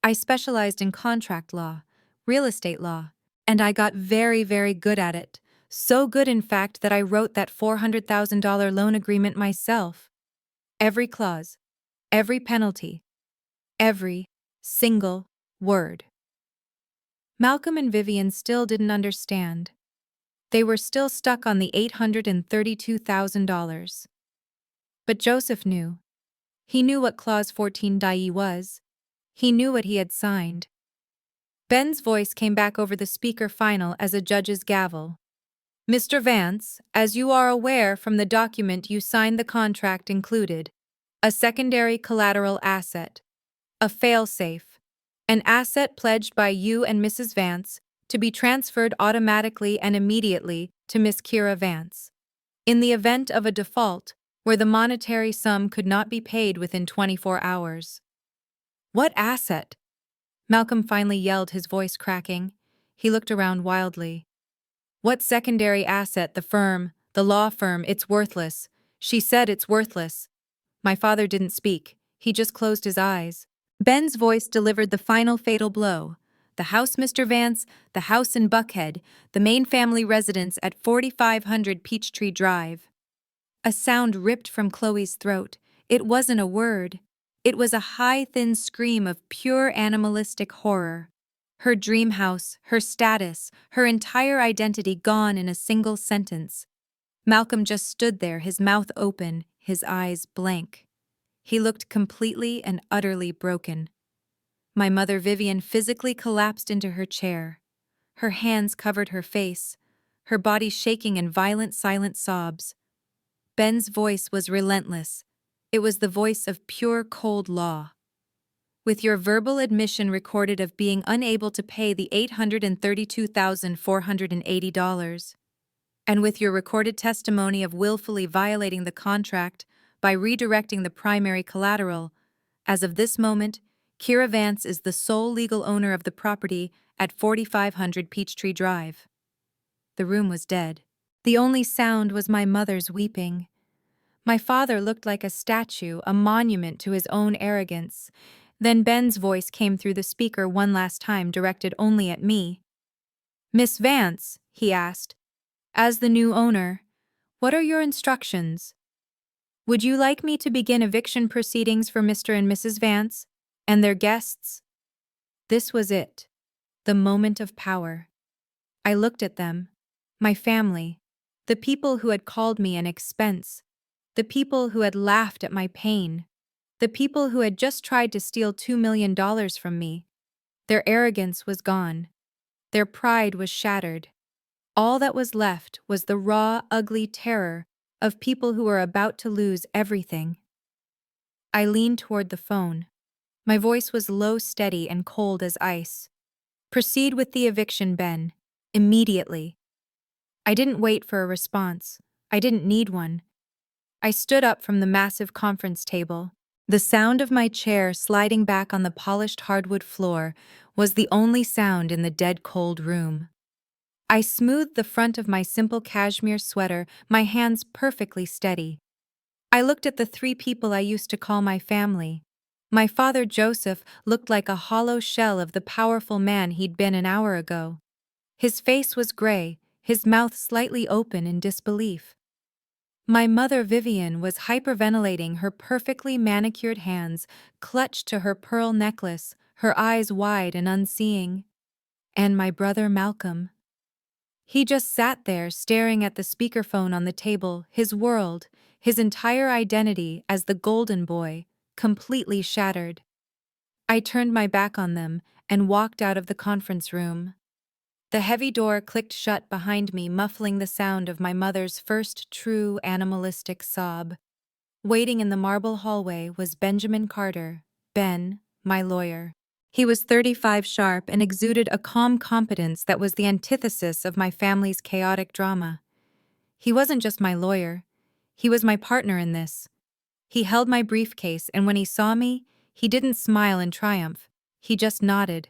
I specialized in contract law, real estate law, and I got very, very good at it. So good, in fact, that I wrote that $400,000 loan agreement myself. Every clause, every penalty, every single word. Malcolm and Vivian still didn't understand. They were still stuck on the $832,000. But Joseph knew. He knew what Clause 14 was. He knew what he had signed. Ben's voice came back over the speaker final as a judge's gavel. Mr. Vance, as you are aware from the document you signed, the contract included a secondary collateral asset, a failsafe, an asset pledged by you and Mrs. Vance to be transferred automatically and immediately to Miss Keira Vance. In the event of a default, where the monetary sum could not be paid within 24 hours. What asset? Malcolm finally yelled, his voice cracking. He looked around wildly. What secondary asset? The firm, the law firm, it's worthless. She said it's worthless. My father didn't speak. He just closed his eyes. Ben's voice delivered the final fatal blow. The house, Mr. Vance, the house in Buckhead, the main family residence at 4500 Peachtree Drive. A sound ripped from Chloe's throat. It wasn't a word. It was a high, thin scream of pure animalistic horror. Her dream house, her status, her entire identity gone in a single sentence. Malcolm just stood there, his mouth open, his eyes blank. He looked completely and utterly broken. My mother Vivian physically collapsed into her chair. Her hands covered her face, her body shaking in violent, silent sobs. Ben's voice was relentless. It was the voice of pure, cold law. With your verbal admission recorded of being unable to pay the $832,480, and with your recorded testimony of willfully violating the contract by redirecting the primary collateral, as of this moment, Keira Vance is the sole legal owner of the property at 4500 Peachtree Drive. The room was dead. The only sound was my mother's weeping. My father looked like a statue, a monument to his own arrogance. Then Ben's voice came through the speaker one last time, directed only at me. Miss Vance, he asked, as the new owner, what are your instructions? Would you like me to begin eviction proceedings for Mr. and Mrs. Vance and their guests? This was it, the moment of power. I looked at them, my family, the people who had called me an expense, the people who had laughed at my pain, the people who had just tried to steal $2 million from me. Their arrogance was gone. Their pride was shattered. All that was left was the raw, ugly terror of people who were about to lose everything. I leaned toward the phone. My voice was low, steady, and cold as ice. Proceed with the eviction, Ben. Immediately. I didn't wait for a response. I didn't need one. I stood up from the massive conference table. The sound of my chair sliding back on the polished hardwood floor was the only sound in the dead cold room. I smoothed the front of my simple cashmere sweater, my hands perfectly steady. I looked at the three people I used to call my family. My father Joseph looked like a hollow shell of the powerful man he'd been an hour ago. His face was gray, his mouth slightly open in disbelief. My mother Vivian was hyperventilating, her perfectly manicured hands clutched to her pearl necklace, her eyes wide and unseeing. And my brother Malcolm. He just sat there staring at the speakerphone on the table, his world, his entire identity as the golden boy, completely shattered. I turned my back on them and walked out of the conference room. The heavy door clicked shut behind me, muffling the sound of my mother's first true animalistic sob. Waiting in the marble hallway was Benjamin Carter, Ben, my lawyer. He was 35 sharp and exuded a calm competence that was the antithesis of my family's chaotic drama. He wasn't just my lawyer. He was my partner in this. He held my briefcase, and when he saw me, he didn't smile in triumph. He just nodded,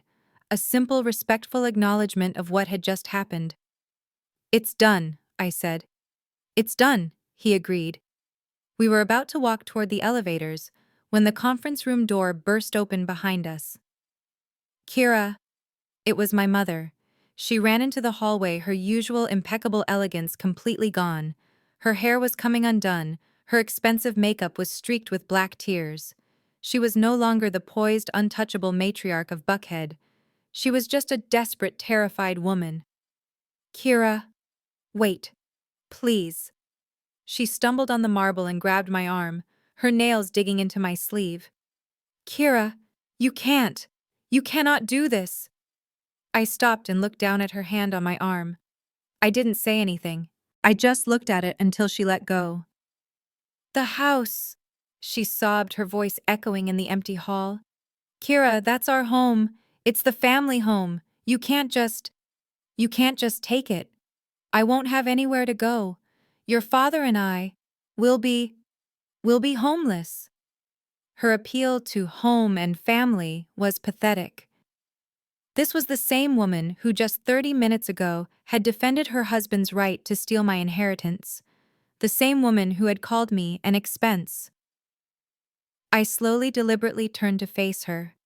a simple, respectful acknowledgement of what had just happened. "It's done," I said. "It's done," he agreed. We were about to walk toward the elevators when the conference room door burst open behind us. "Keira," it was my mother. She ran into the hallway, her usual impeccable elegance completely gone. Her hair was coming undone, her expensive makeup was streaked with black tears. She was no longer the poised, untouchable matriarch of Buckhead. She was just a desperate, terrified woman. "Keira, wait, please." She stumbled on the marble and grabbed my arm, her nails digging into my sleeve. "Keira, you can't. You cannot do this." I stopped and looked down at her hand on my arm. I didn't say anything. I just looked at it until she let go. "The house," she sobbed, her voice echoing in the empty hall. "Keira, that's our home. It's the family home. You can't just take it. I won't have anywhere to go. Your father and I, will be, will be homeless." Her appeal to home and family was pathetic. This was the same woman who just 30 minutes ago had defended her husband's right to steal my inheritance. The same woman who had called me an expense. I slowly, deliberately turned to face her.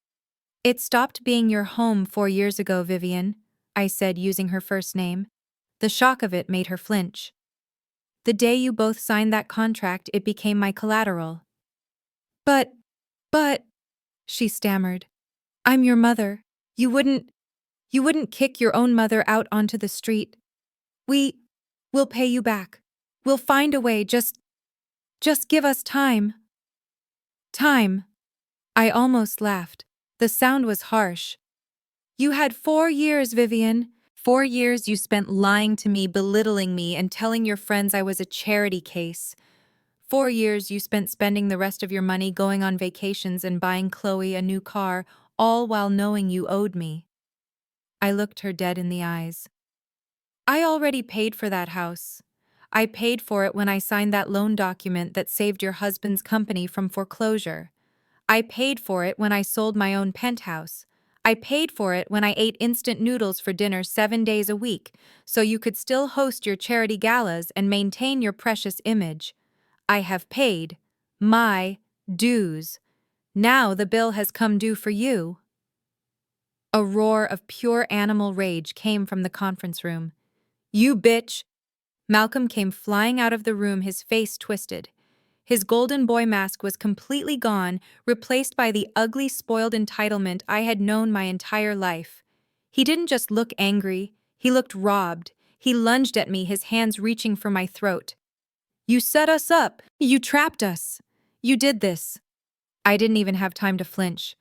"It stopped being your home 4 years ago, Vivian," I said, using her first name. The shock of it made her flinch. "The day you both signed that contract, it became my collateral." But, she stammered. "I'm your mother. You wouldn't kick your own mother out onto the street. We'll pay you back. We'll find a way, just give us time." "Time?" I almost laughed. The sound was harsh. "You had 4 years, Vivian. 4 years you spent lying to me, belittling me, and telling your friends I was a charity case. 4 years you spent spending the rest of your money going on vacations and buying Chloe a new car, all while knowing you owed me." I looked her dead in the eyes. "I already paid for that house. I paid for it when I signed that loan document that saved your husband's company from foreclosure. I paid for it when I sold my own penthouse. I paid for it when I ate instant noodles for dinner 7 days a week, so you could still host your charity galas and maintain your precious image. I have paid my dues. Now the bill has come due for you." A roar of pure animal rage came from the conference room. "You bitch!" Malcolm came flying out of the room, his face twisted. His golden boy mask was completely gone, replaced by the ugly, spoiled entitlement I had known my entire life. He didn't just look angry, he looked robbed. He lunged at me, his hands reaching for my throat. "You set us up! You trapped us! You did this!" I didn't even have time to flinch.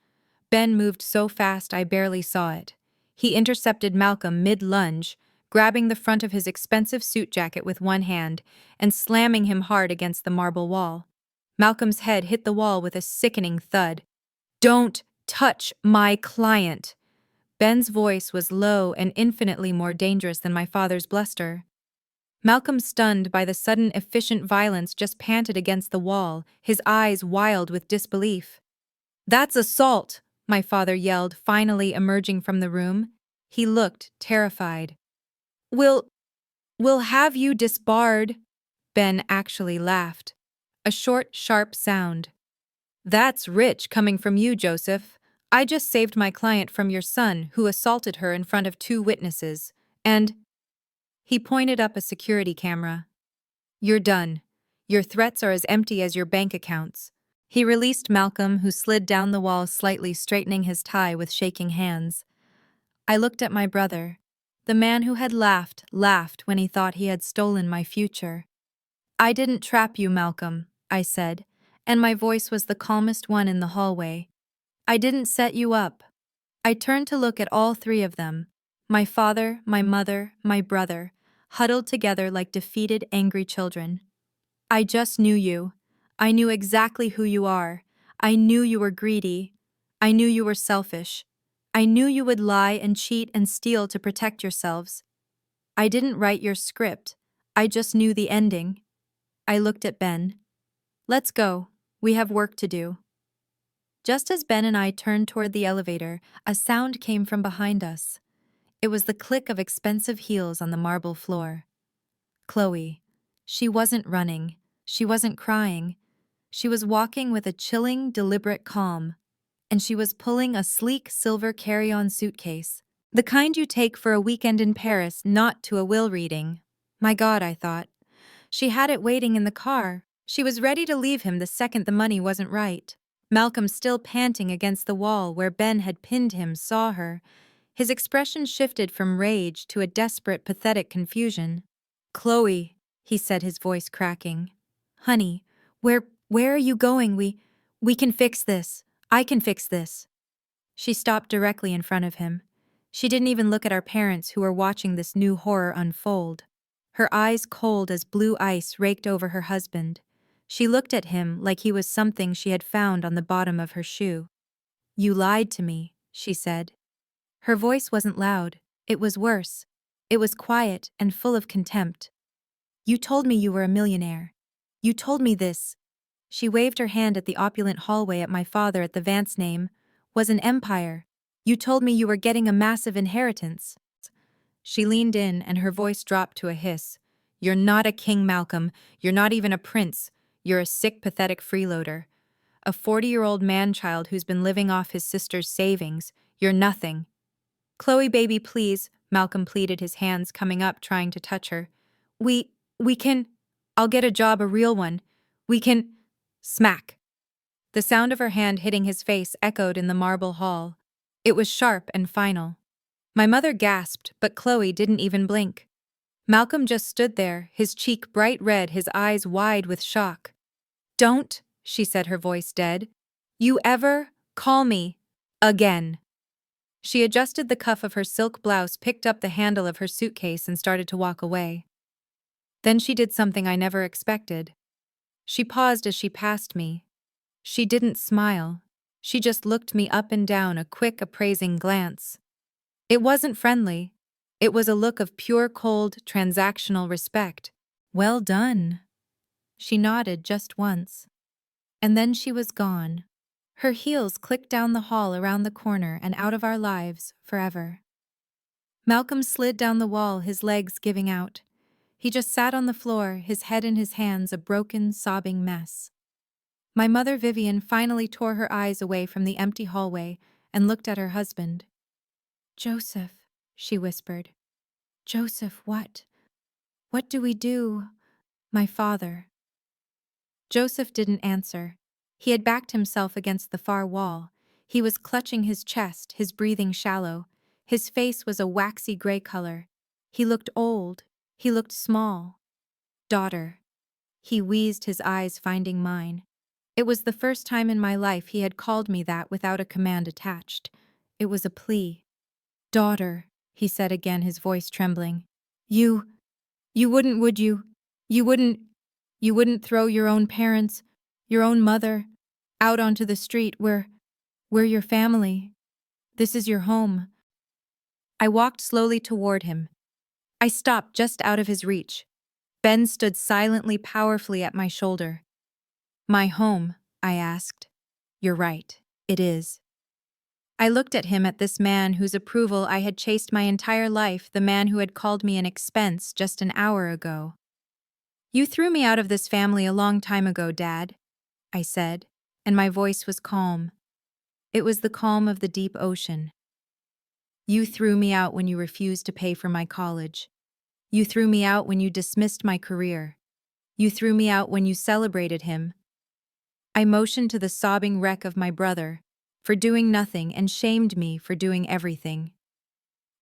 Ben moved so fast I barely saw it. He intercepted Malcolm mid-lunge, grabbing the front of his expensive suit jacket with one hand and slamming him hard against the marble wall. Malcolm's head hit the wall with a sickening thud. "Don't touch my client!" Ben's voice was low and infinitely more dangerous than my father's bluster. Malcolm, stunned by the sudden, efficient violence, just panted against the wall, his eyes wild with disbelief. "That's assault!" my father yelled, finally emerging from the room. He looked terrified. We'll have you disbarred." Ben actually laughed. A short, sharp sound. "That's rich coming from you, Joseph. I just saved my client from your son, who assaulted her in front of 2 witnesses. And—" he pointed up a security camera. "You're done. Your threats are as empty as your bank accounts." He released Malcolm, who slid down the wall slightly, straightening his tie with shaking hands. I looked at my brother, the man who had laughed when he thought he had stolen my future. "I didn't trap you, Malcolm," I said, and my voice was the calmest one in the hallway. "I didn't set you up." I turned to look at all 3 of them, my father, my mother, my brother, huddled together like defeated, angry children. "I just knew you. I knew exactly who you are. I knew you were greedy. I knew you were selfish. I knew you would lie and cheat and steal to protect yourselves. I didn't write your script. I just knew the ending. I looked at Ben. Let's go. We have work to do. Just as Ben and I turned toward the elevator, a sound came from behind us. It was the click of expensive heels on the marble floor. Chloe. She wasn't running. She wasn't crying. She was walking with a chilling, deliberate calm. And she was pulling a sleek silver carry-on suitcase. The kind you take for a weekend in Paris, not to a will reading. My God, I thought. She had it waiting in the car. She was ready to leave him the second the money wasn't right. Malcolm, still panting against the wall where Ben had pinned him, saw her. His expression shifted from rage to a desperate, pathetic confusion. Chloe, he said, his voice cracking. Honey, where are you going? We can fix this. I can fix this. She stopped directly in front of him. She didn't even look at our parents who were watching this new horror unfold. Her eyes cold as blue ice raked over her husband. She looked at him like he was something she had found on the bottom of her shoe. You lied to me, she said. Her voice wasn't loud. It was worse. It was quiet and full of contempt. You told me you were a millionaire. You told me this. She waved her hand at the opulent hallway at my father at the Vance name. Was an empire. You told me you were getting a massive inheritance. She leaned in and her voice dropped to a hiss. You're not a king, Malcolm. You're not even a prince. You're a sick, pathetic freeloader. A 40-year-old man-child who's been living off his sister's savings. You're nothing. Chloe, baby, please, Malcolm pleaded, his hands coming up trying to touch her. We can… I'll get a job, a real one. We can… Smack. The sound of her hand hitting his face echoed in the marble hall. It was sharp and final. My mother gasped, but Chloe didn't even blink. Malcolm just stood there, his cheek bright red, his eyes wide with shock. Don't, she said, her voice dead. You ever call me again. She adjusted the cuff of her silk blouse, picked up the handle of her suitcase, and started to walk away. Then she did something I never expected. She paused as she passed me. She didn't smile. She just looked me up and down, a quick, appraising glance. It wasn't friendly. It was a look of pure, cold, transactional respect. Well done. She nodded just once. And then she was gone. Her heels clicked down the hall, around the corner, and out of our lives forever. Malcolm slid down the wall, his legs giving out. He just sat on the floor, his head in his hands, a broken, sobbing mess. My mother, Vivian, finally tore her eyes away from the empty hallway and looked at her husband. Joseph, she whispered. Joseph, what? What do we do? My father. Joseph didn't answer. He had backed himself against the far wall. He was clutching his chest, his breathing shallow. His face was a waxy gray color. He looked old. He looked small. Daughter. He wheezed, his eyes finding mine. It was the first time in my life he had called me that without a command attached. It was a plea. Daughter, he said again, his voice trembling. You wouldn't, would you? You wouldn't throw your own parents, your own mother, out onto the street where we're your family. This is your home. I walked slowly toward him. I stopped just out of his reach. Ben stood silently, powerfully at my shoulder. My home, I asked. You're right, it is. I looked at him, at this man whose approval I had chased my entire life, the man who had called me an expense just an hour ago. You threw me out of this family a long time ago, Dad, I said, and my voice was calm. It was the calm of the deep ocean. You threw me out when you refused to pay for my college. You threw me out when you dismissed my career. You threw me out when you celebrated him. I motioned to the sobbing wreck of my brother, for doing nothing, and shamed me for doing everything.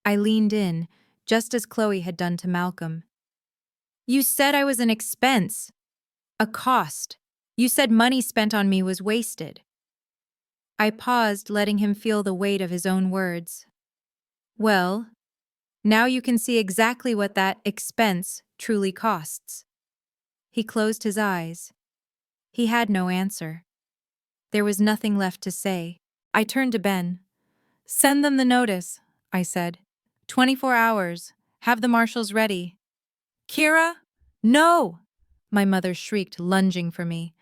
I leaned in, just as Chloe had done to Malcolm. You said I was an expense, a cost. You said money spent on me was wasted. I paused, letting him feel the weight of his own words. Well, now you can see exactly what that expense truly costs. He closed his eyes. He had no answer. There was nothing left to say. I turned to Ben. Send them the notice, I said. 24 hours. Have the marshals ready. Keira? No! My mother shrieked, lunging for me.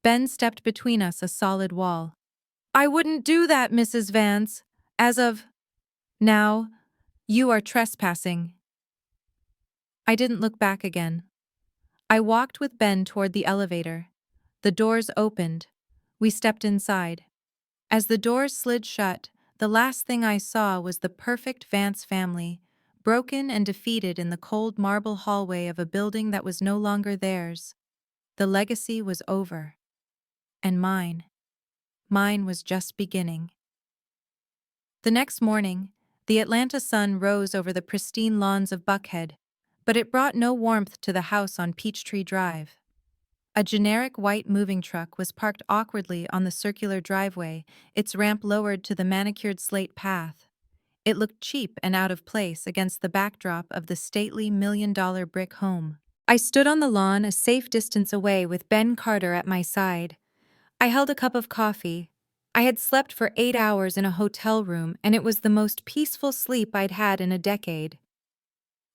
Ben stepped between us, a solid wall. I wouldn't do that, Mrs. Vance. As of now, you are trespassing. I didn't look back again. I walked with Ben toward the elevator. The doors opened. We stepped inside. As the doors slid shut, the last thing I saw was the perfect Vance family, broken and defeated in the cold marble hallway of a building that was no longer theirs. The legacy was over. And mine was just beginning. The next morning, the Atlanta sun rose over the pristine lawns of Buckhead, but it brought no warmth to the house on Peachtree Drive. A generic white moving truck was parked awkwardly on the circular driveway, its ramp lowered to the manicured slate path. It looked cheap and out of place against the backdrop of the stately million-dollar brick home. I stood on the lawn a safe distance away with Ben Carter at my side. I held a cup of coffee. I had slept for 8 hours in a hotel room, and it was the most peaceful sleep I'd had in a decade.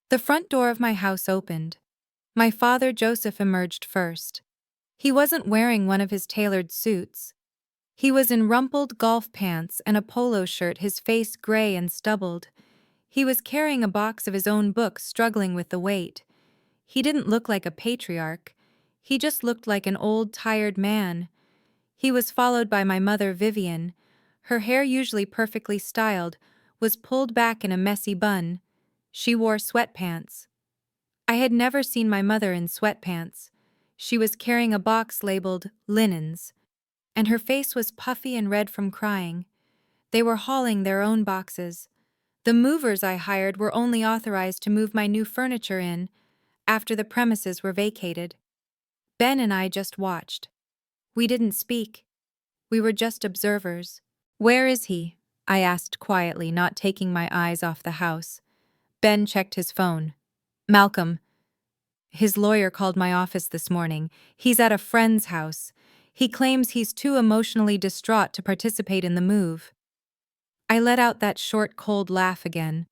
The front door of my house opened. My father, Joseph, emerged first. He wasn't wearing one of his tailored suits. He was in rumpled golf pants and a polo shirt, his face gray and stubbled. He was carrying a box of his own books, struggling with the weight. He didn't look like a patriarch. He just looked like an old, tired man. He was followed by my mother, Vivian. Her hair, usually perfectly styled, was pulled back in a messy bun. She wore sweatpants. I had never seen my mother in sweatpants. She was carrying a box labeled linens, and her face was puffy and red from crying. They were hauling their own boxes. The movers I hired were only authorized to move my new furniture in after the premises were vacated. Ben and I just watched. We didn't speak. We were just observers. Where is he? I asked quietly, not taking my eyes off the house. Ben checked his phone. Malcolm. His lawyer called my office this morning. He's at a friend's house. He claims he's too emotionally distraught to participate in the move. I let out that short, cold laugh again.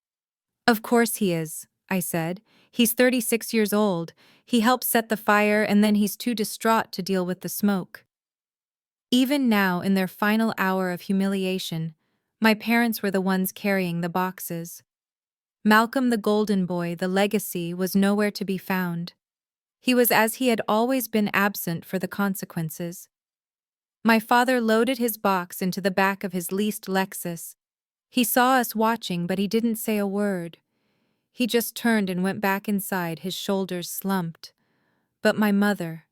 Of course he is, I said. He's 36 years old. He helped set the fire, and then he's too distraught to deal with the smoke. Even now, in their final hour of humiliation, my parents were the ones carrying the boxes. Malcolm, the golden boy, the legacy, was nowhere to be found. He was as he had always been, absent for the consequences. My father loaded his box into the back of his leased Lexus. He saw us watching, but he didn't say a word. He just turned and went back inside, his shoulders slumped. But my mother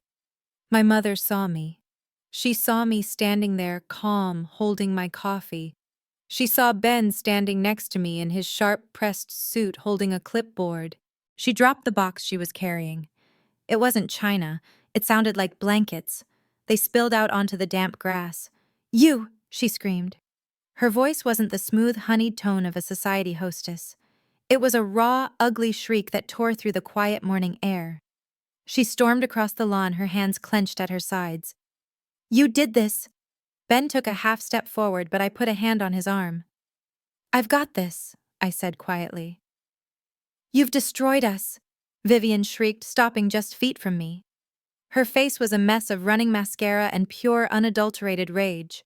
saw me. She saw me standing there, calm, holding my coffee. She saw Ben standing next to me in his sharp-pressed suit, holding a clipboard. She dropped the box she was carrying. It wasn't china. It sounded like blankets. They spilled out onto the damp grass. "You!" she screamed. Her voice wasn't the smooth, honeyed tone of a society hostess. It was a raw, ugly shriek that tore through the quiet morning air. She stormed across the lawn, her hands clenched at her sides. "You did this!" Ben took a half-step forward, but I put a hand on his arm. "I've got this," I said quietly. "You've destroyed us!" Vivian shrieked, stopping just feet from me. Her face was a mess of running mascara and pure, unadulterated rage.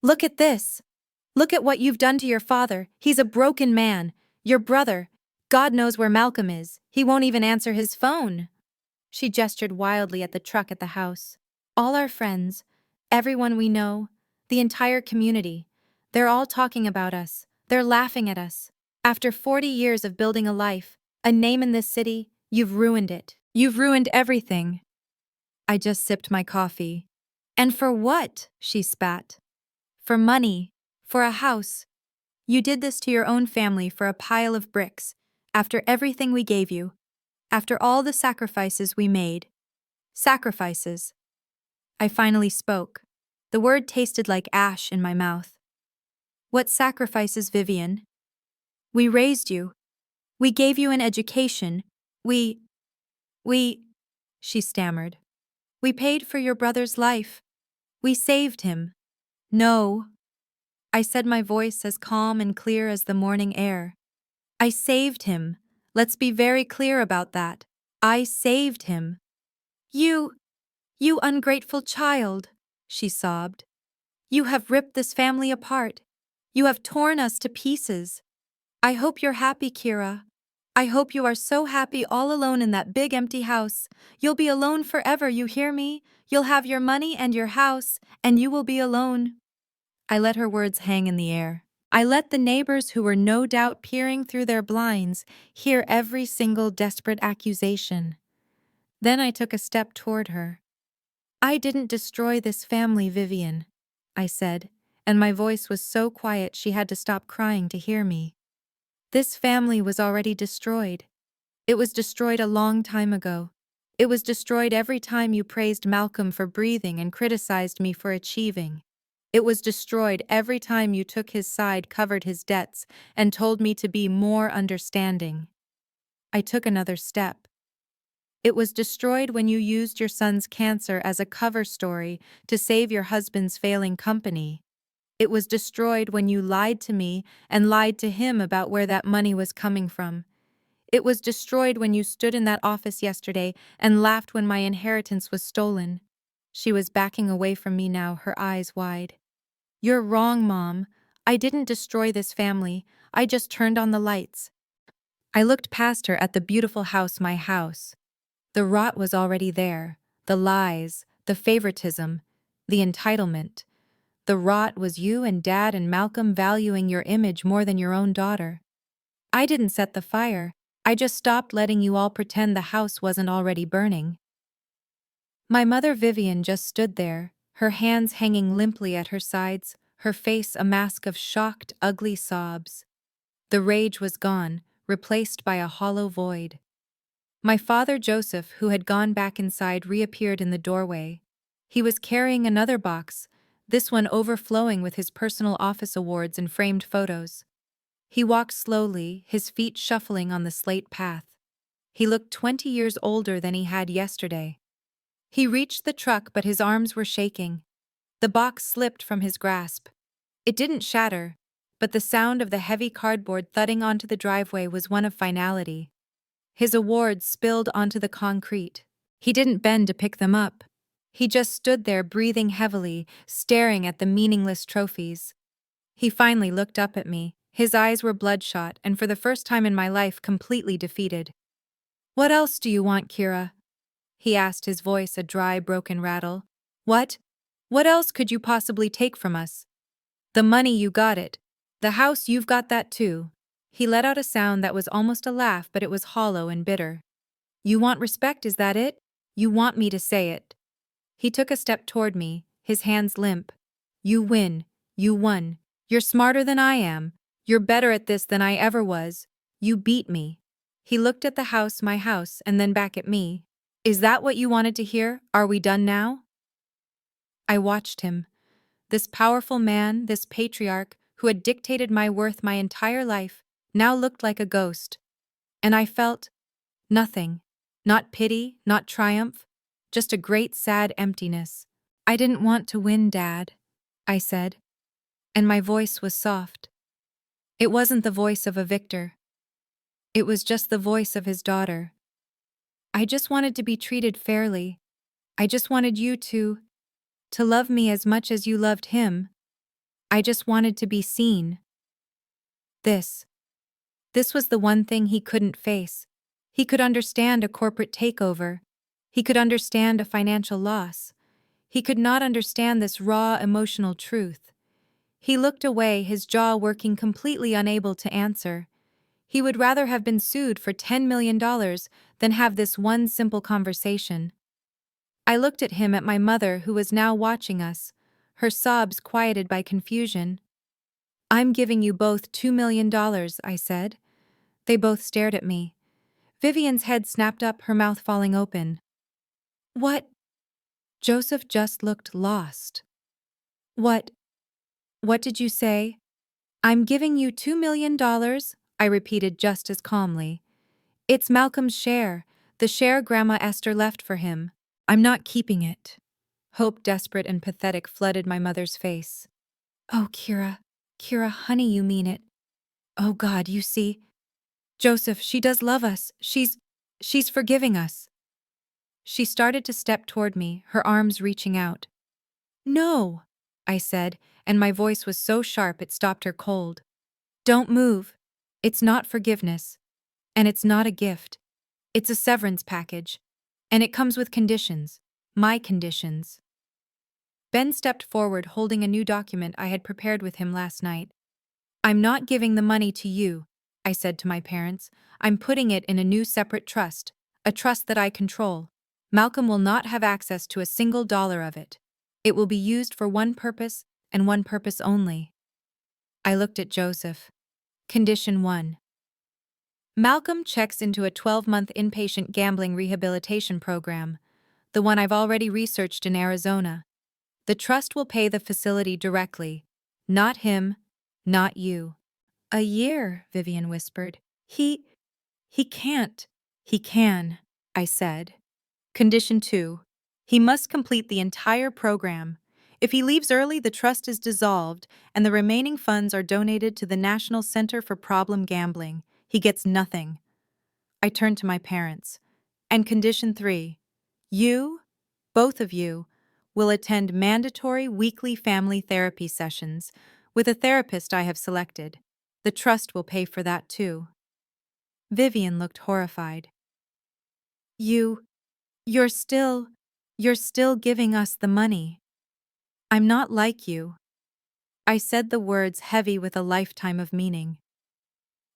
"Look at this! Look at what you've done to your father. He's a broken man. Your brother. God knows where Malcolm is. He won't even answer his phone." She gestured wildly at the truck at the house. "All our friends, everyone we know, the entire community, they're all talking about us. They're laughing at us. After 40 years of building a life, a name in this city, you've ruined it. You've ruined everything." I just sipped my coffee. "And for what?" she spat. "For money. For a house. You did this to your own family for a pile of bricks, after everything we gave you, after all the sacrifices we made." Sacrifices. I finally spoke. The word tasted like ash in my mouth. "What sacrifices, Vivian? We raised you. We gave you an education. We, she stammered. "We paid for your brother's life. We saved him." "No." I said, my voice as calm and clear as the morning air. I saved him. Let's be very clear about that. I saved him. You, you ungrateful child, she sobbed. You have ripped this family apart. You have torn us to pieces. I hope you're happy, Keira. I hope you are so happy all alone in that big empty house. You'll be alone forever, you hear me? You'll have your money and your house, and you will be alone. I let her words hang in the air. I let the neighbors, who were no doubt peering through their blinds, hear every single desperate accusation. Then I took a step toward her. I didn't destroy this family, Vivian, I said, and my voice was so quiet she had to stop crying to hear me. This family was already destroyed. It was destroyed a long time ago. It was destroyed every time you praised Malcolm for breathing and criticized me for achieving. It was destroyed every time you took his side, covered his debts, and told me to be more understanding. I took another step. It was destroyed when you used your son's cancer as a cover story to save your husband's failing company. It was destroyed when you lied to me and lied to him about where that money was coming from. It was destroyed when you stood in that office yesterday and laughed when my inheritance was stolen. She was backing away from me now, her eyes wide. You're wrong, Mom. I didn't destroy this family. I just turned on the lights. I looked past her at the beautiful house, my house. The rot was already there. The lies, the favoritism, the entitlement. The rot was you and Dad and Malcolm valuing your image more than your own daughter. I didn't set the fire. I just stopped letting you all pretend the house wasn't already burning. My mother Vivian just stood there, her hands hanging limply at her sides, her face a mask of shocked, ugly sobs. The rage was gone, replaced by a hollow void. My father Joseph, who had gone back inside, reappeared in the doorway. He was carrying another box, this one overflowing with his personal office awards and framed photos. He walked slowly, his feet shuffling on the slate path. He looked 20 years older than he had yesterday. He reached the truck, but his arms were shaking. The box slipped from his grasp. It didn't shatter, but the sound of the heavy cardboard thudding onto the driveway was one of finality. His awards spilled onto the concrete. He didn't bend to pick them up. He just stood there, breathing heavily, staring at the meaningless trophies. He finally looked up at me. His eyes were bloodshot and, for the first time in my life, completely defeated. "What else do you want, Keira?" he asked, his voice a dry, broken rattle. "What? What else could you possibly take from us? The money, you got it. The house, you've got that too." He let out a sound that was almost a laugh, but it was hollow and bitter. "You want respect, is that it? You want me to say it?" He took a step toward me, his hands limp. "You win. You won. You're smarter than I am. You're better at this than I ever was. You beat me." He looked at the house, my house, and then back at me. "Is that what you wanted to hear? Are we done now?" I watched him. This powerful man, this patriarch, who had dictated my worth my entire life, now looked like a ghost. And I felt nothing. Not pity, not triumph, just a great sad emptiness. "I didn't want to win, Dad," I said, and my voice was soft. It wasn't the voice of a victor. It was just the voice of his daughter. "I just wanted to be treated fairly. I just wanted you to love me as much as you loved him. I just wanted to be seen." This was the one thing he couldn't face. He could understand a corporate takeover. He could understand a financial loss. He could not understand this raw emotional truth. He looked away, his jaw working, completely unable to answer. He would rather have been sued for $10 million than have this one simple conversation. I looked at him, at my mother, who was now watching us, her sobs quieted by confusion. "I'm giving you both $2 million, I said. They both stared at me. Vivian's head snapped up, her mouth falling open. "What?" Joseph just looked lost. What did you say?" "I'm giving you $2 million, I repeated just as calmly. "It's Malcolm's share, the share Grandma Esther left for him. I'm not keeping it." Hope, desperate and pathetic, flooded my mother's face. "Oh, Keira, Keira, honey, you mean it. Oh God, you see. Joseph, she does love us. She's forgiving us. She started to step toward me, her arms reaching out. No, I said, and my voice was so sharp it stopped her cold. Don't move. It's not forgiveness. And it's not a gift. It's a severance package. And it comes with conditions. My conditions. Ben stepped forward holding a new document I had prepared with him last night. I'm not giving the money to you, I said to my parents. I'm putting it in a new separate trust, a trust that I control. Malcolm will not have access to a single dollar of it. It will be used for one purpose and one purpose only. I looked at Joseph. Condition 1. Malcolm checks into a 12-month inpatient gambling rehabilitation program, the one I've already researched in Arizona. The trust will pay the facility directly. Not him, not you. A year, Vivian whispered. He can't. He can, I said. Condition 2. He must complete the entire program. If he leaves early, the trust is dissolved, and the remaining funds are donated to the National Center for Problem Gambling. He gets nothing. I turned to my parents. And condition 3. You, both of you, will attend mandatory weekly family therapy sessions with a therapist I have selected. The trust will pay for that too. Vivian looked horrified. You're still giving us the money. I'm not like you. I said the words heavy with a lifetime of meaning.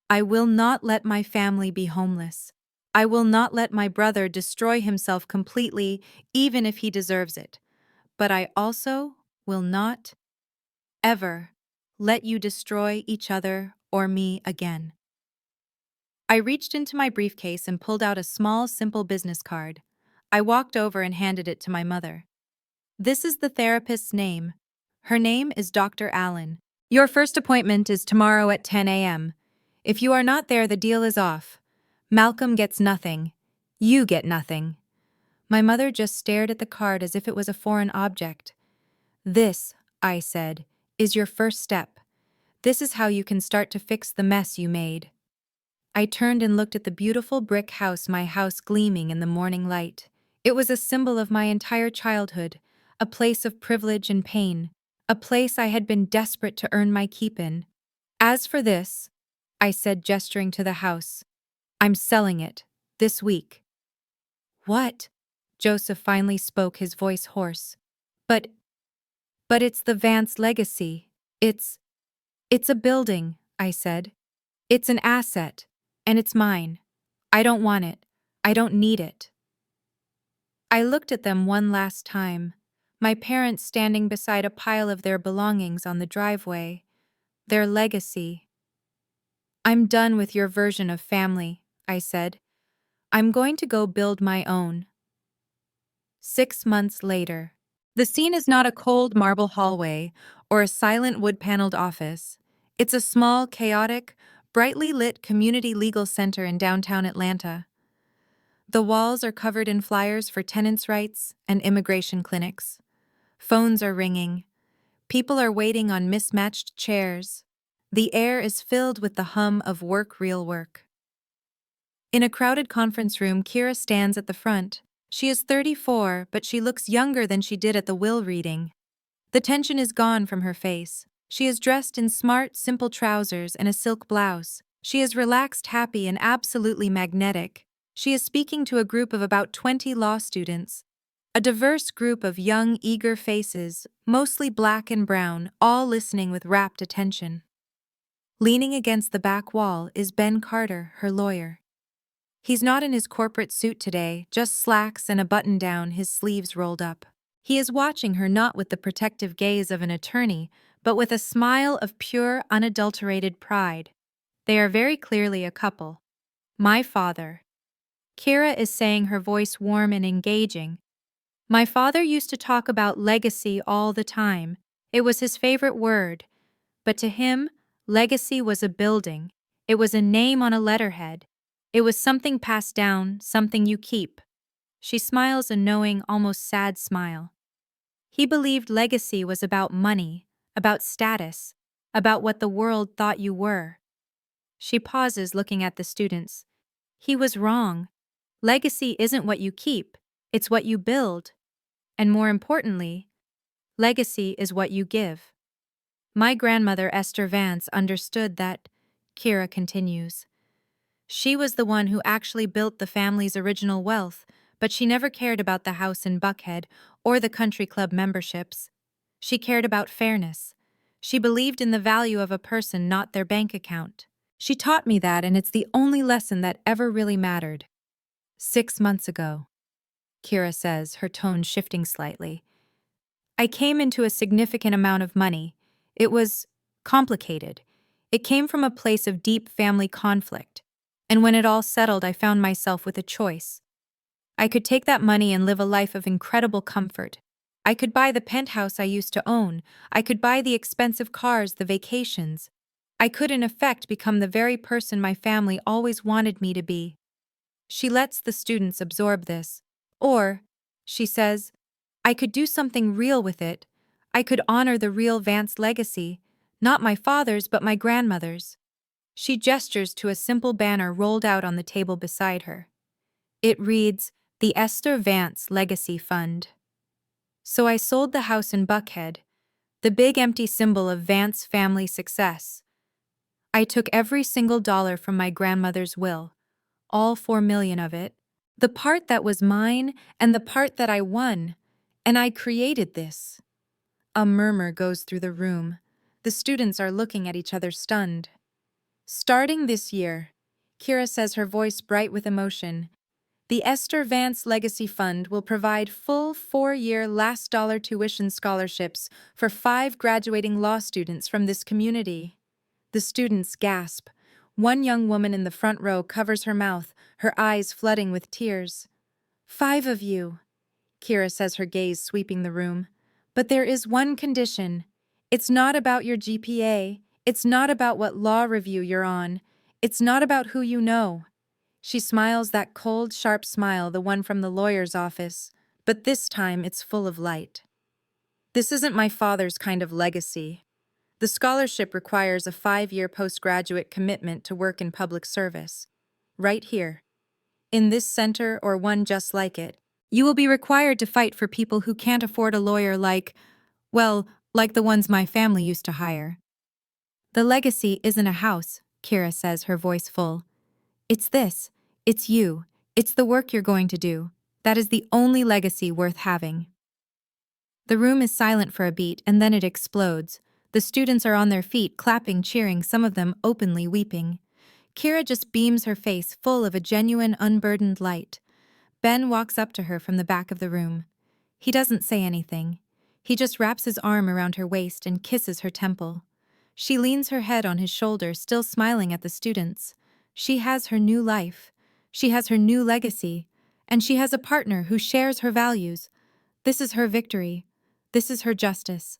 I will not let my family be homeless. I will not let my brother destroy himself completely, even if he deserves it. But I also will not, ever, let you destroy each other or me again. I reached into my briefcase and pulled out a small, simple business card. I walked over and handed it to my mother. This is the therapist's name. Her name is Dr. Allen. Your first appointment is tomorrow at 10 a.m. If you are not there, the deal is off. Malcolm gets nothing. You get nothing. My mother just stared at the card as if it was a foreign object. This, I said, is your first step. This is how you can start to fix the mess you made. I turned and looked at the beautiful brick house, my house gleaming in the morning light. It was a symbol of my entire childhood, a place of privilege and pain, a place I had been desperate to earn my keep in. As for this, I said, gesturing to the house, I'm selling it, this week. What? Joseph finally spoke, his voice hoarse. But it's the Vance legacy. It's a building, I said. It's an asset, and it's mine. I don't want it. I don't need it. I looked at them one last time, my parents standing beside a pile of their belongings on the driveway, their legacy. I'm done with your version of family, I said. I'm going to go build my own. 6 months later. The scene is not a cold marble hallway or a silent wood-paneled office. It's a small, chaotic, brightly lit community legal center in downtown Atlanta. The walls are covered in flyers for tenants' rights and immigration clinics. Phones are ringing. People are waiting on mismatched chairs. The air is filled with the hum of work, real work. In a crowded conference room, Keira stands at the front. She is 34, but she looks younger than she did at the will reading. The tension is gone from her face. She is dressed in smart, simple trousers and a silk blouse. She is relaxed, happy, and absolutely magnetic. She is speaking to a group of about 20 law students. A diverse group of young, eager faces, mostly black and brown, all listening with rapt attention. Leaning against the back wall is Ben Carter, her lawyer. He's not in his corporate suit today, just slacks and a button-down, his sleeves rolled up. He is watching her not with the protective gaze of an attorney, but with a smile of pure, unadulterated pride. They are very clearly a couple. My father. Keira is saying, her voice warm and engaging. My father used to talk about legacy all the time. It was his favorite word. But to him, legacy was a building. It was a name on a letterhead. It was something passed down, something you keep. She smiles a knowing, almost sad smile. He believed legacy was about money, about status. about what the world thought you were. She pauses, looking at the students. He was wrong. Legacy isn't what you keep, it's what you build. And more importantly, legacy is what you give. My grandmother, Esther Vance, understood that, Keira continues. She was the one who actually built the family's original wealth, but she never cared about the house in Buckhead or the country club memberships. She cared about fairness. She believed in the value of a person, not their bank account. She taught me that, and it's the only lesson that ever really mattered. 6 months ago, Keira says, her tone shifting slightly, I came into a significant amount of money. It was complicated. It came from a place of deep family conflict. And when it all settled, I found myself with a choice. I could take that money and live a life of incredible comfort. I could buy the penthouse I used to own. I could buy the expensive cars, the vacations. I could, in effect, become the very person my family always wanted me to be. She lets the students absorb this. Or, she says, I could do something real with it. I could honor the real Vance legacy, not my father's but my grandmother's. She gestures to a simple banner rolled out on the table beside her. It reads, The Esther Vance Legacy Fund. So I sold the house in Buckhead, the big empty symbol of Vance family success. I took every single dollar from my grandmother's will, all 4 million of it, the part that was mine and the part that I won, and I created this. A murmur goes through the room. The students are looking at each other stunned. Starting this year, Keira says, her voice bright with emotion, the Esther Vance Legacy Fund will provide full 4-year last dollar tuition scholarships for 5 graduating law students from this community. The students gasp. One young woman in the front row covers her mouth, her eyes flooding with tears. 5 of you, Keira says, her gaze sweeping the room. But there is one condition. It's not about your GPA. It's not about what law review you're on. It's not about who you know. She smiles, that cold, sharp smile, the one from the lawyer's office, but this time it's full of light. This isn't my father's kind of legacy. The scholarship requires a 5-year postgraduate commitment to work in public service. Right here, in this center or one just like it, you will be required to fight for people who can't afford a lawyer like the ones my family used to hire. The legacy isn't a house, Keira says, her voice full. It's this. It's you. It's the work you're going to do. That is the only legacy worth having. The room is silent for a beat, and then it explodes. The students are on their feet, clapping, cheering, some of them openly weeping. Keira just beams, her face full of a genuine, unburdened light. Ben walks up to her from the back of the room. He doesn't say anything. He just wraps his arm around her waist and kisses her temple. She leans her head on his shoulder, still smiling at the students. She has her new life. She has her new legacy. And she has a partner who shares her values. This is her victory. This is her justice.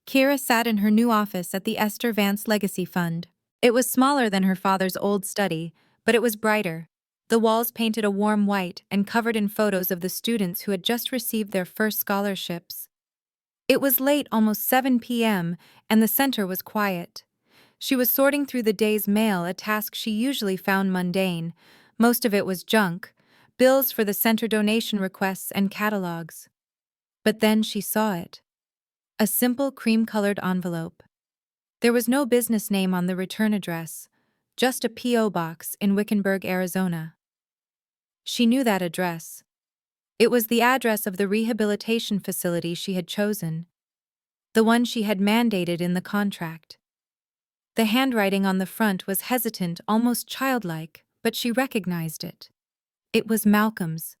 Keira sat in her new office at the Esther Vance Legacy Fund. It was smaller than her father's old study, but it was brighter. The walls painted a warm white and covered in photos of the students who had just received their first scholarships. It was late, almost 7 p.m., and the center was quiet. She was sorting through the day's mail, a task she usually found mundane. Most of it was junk, bills for the center, donation requests, and catalogs. But then she saw it. A simple cream-colored envelope. There was no business name on the return address, just a P.O. box in Wickenburg, Arizona. She knew that address. It was the address of the rehabilitation facility she had chosen, the one she had mandated in the contract. The handwriting on the front was hesitant, almost childlike, but she recognized it. It was Malcolm's.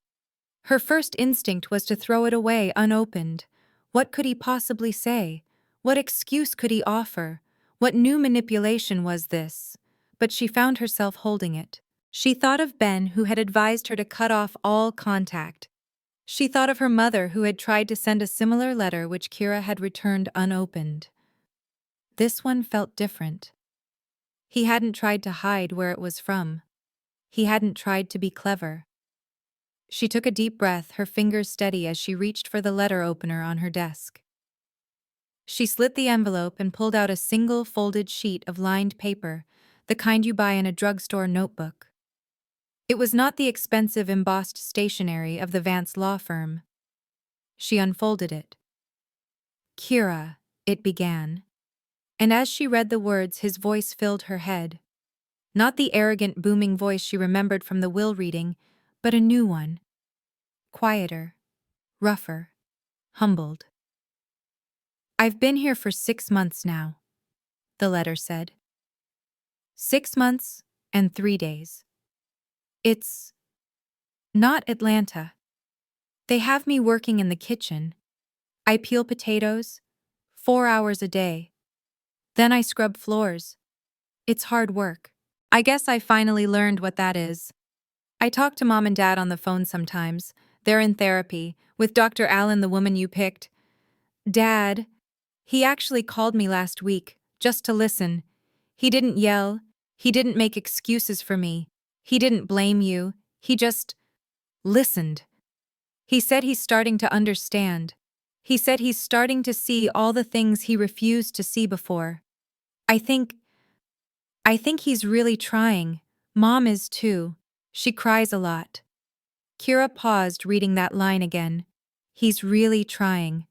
Her first instinct was to throw it away unopened. What could he possibly say? What excuse could he offer? What new manipulation was this? But she found herself holding it. She thought of Ben, who had advised her to cut off all contact. She thought of her mother, who had tried to send a similar letter which Keira had returned unopened. This one felt different. He hadn't tried to hide where it was from. He hadn't tried to be clever. She took a deep breath, her fingers steady as she reached for the letter opener on her desk. She slit the envelope and pulled out a single folded sheet of lined paper, the kind you buy in a drugstore notebook. It was not the expensive embossed stationery of the Vance law firm. She unfolded it. "Keira," it began. And as she read the words, his voice filled her head. Not the arrogant, booming voice she remembered from the will reading, but a new one. Quieter, rougher, humbled. "I've been here for 6 months now," the letter said. 6 months and 3 days. It's not Atlanta. They have me working in the kitchen. I peel potatoes, 4 hours a day. Then I scrub floors. It's hard work. I guess I finally learned what that is. I talk to Mom and Dad on the phone sometimes. They're in therapy, with Dr. Allen, the woman you picked. Dad, he actually called me last week, just to listen. He didn't yell. He didn't make excuses for me. He didn't blame you. He just listened. He said he's starting to understand. He said he's starting to see all the things he refused to see before. I think he's really trying. Mom is too. She cries a lot. Keira paused, reading that line again. He's really trying.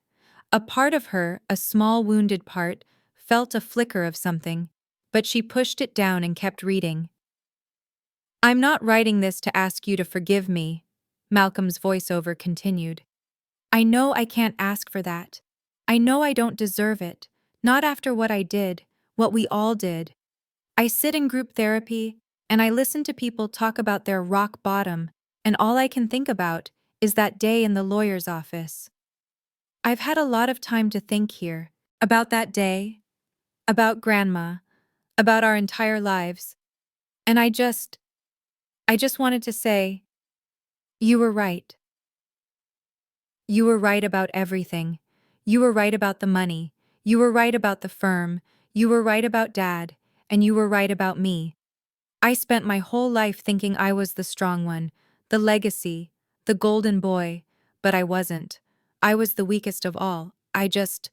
A part of her, a small wounded part, felt a flicker of something, but she pushed it down and kept reading. "I'm not writing this to ask you to forgive me," Malcolm's voiceover continued. "I know I can't ask for that. I know I don't deserve it, not after what I did, what we all did. I sit in group therapy, and I listen to people talk about their rock bottom, and all I can think about is that day in the lawyer's office. I've had a lot of time to think here, about that day, about Grandma, about our entire lives, and I just wanted to say, you were right. You were right about everything. You were right about the money. You were right about the firm. You were right about Dad, and you were right about me. I spent my whole life thinking I was the strong one, the legacy, the golden boy, but I wasn't. I was the weakest of all. I just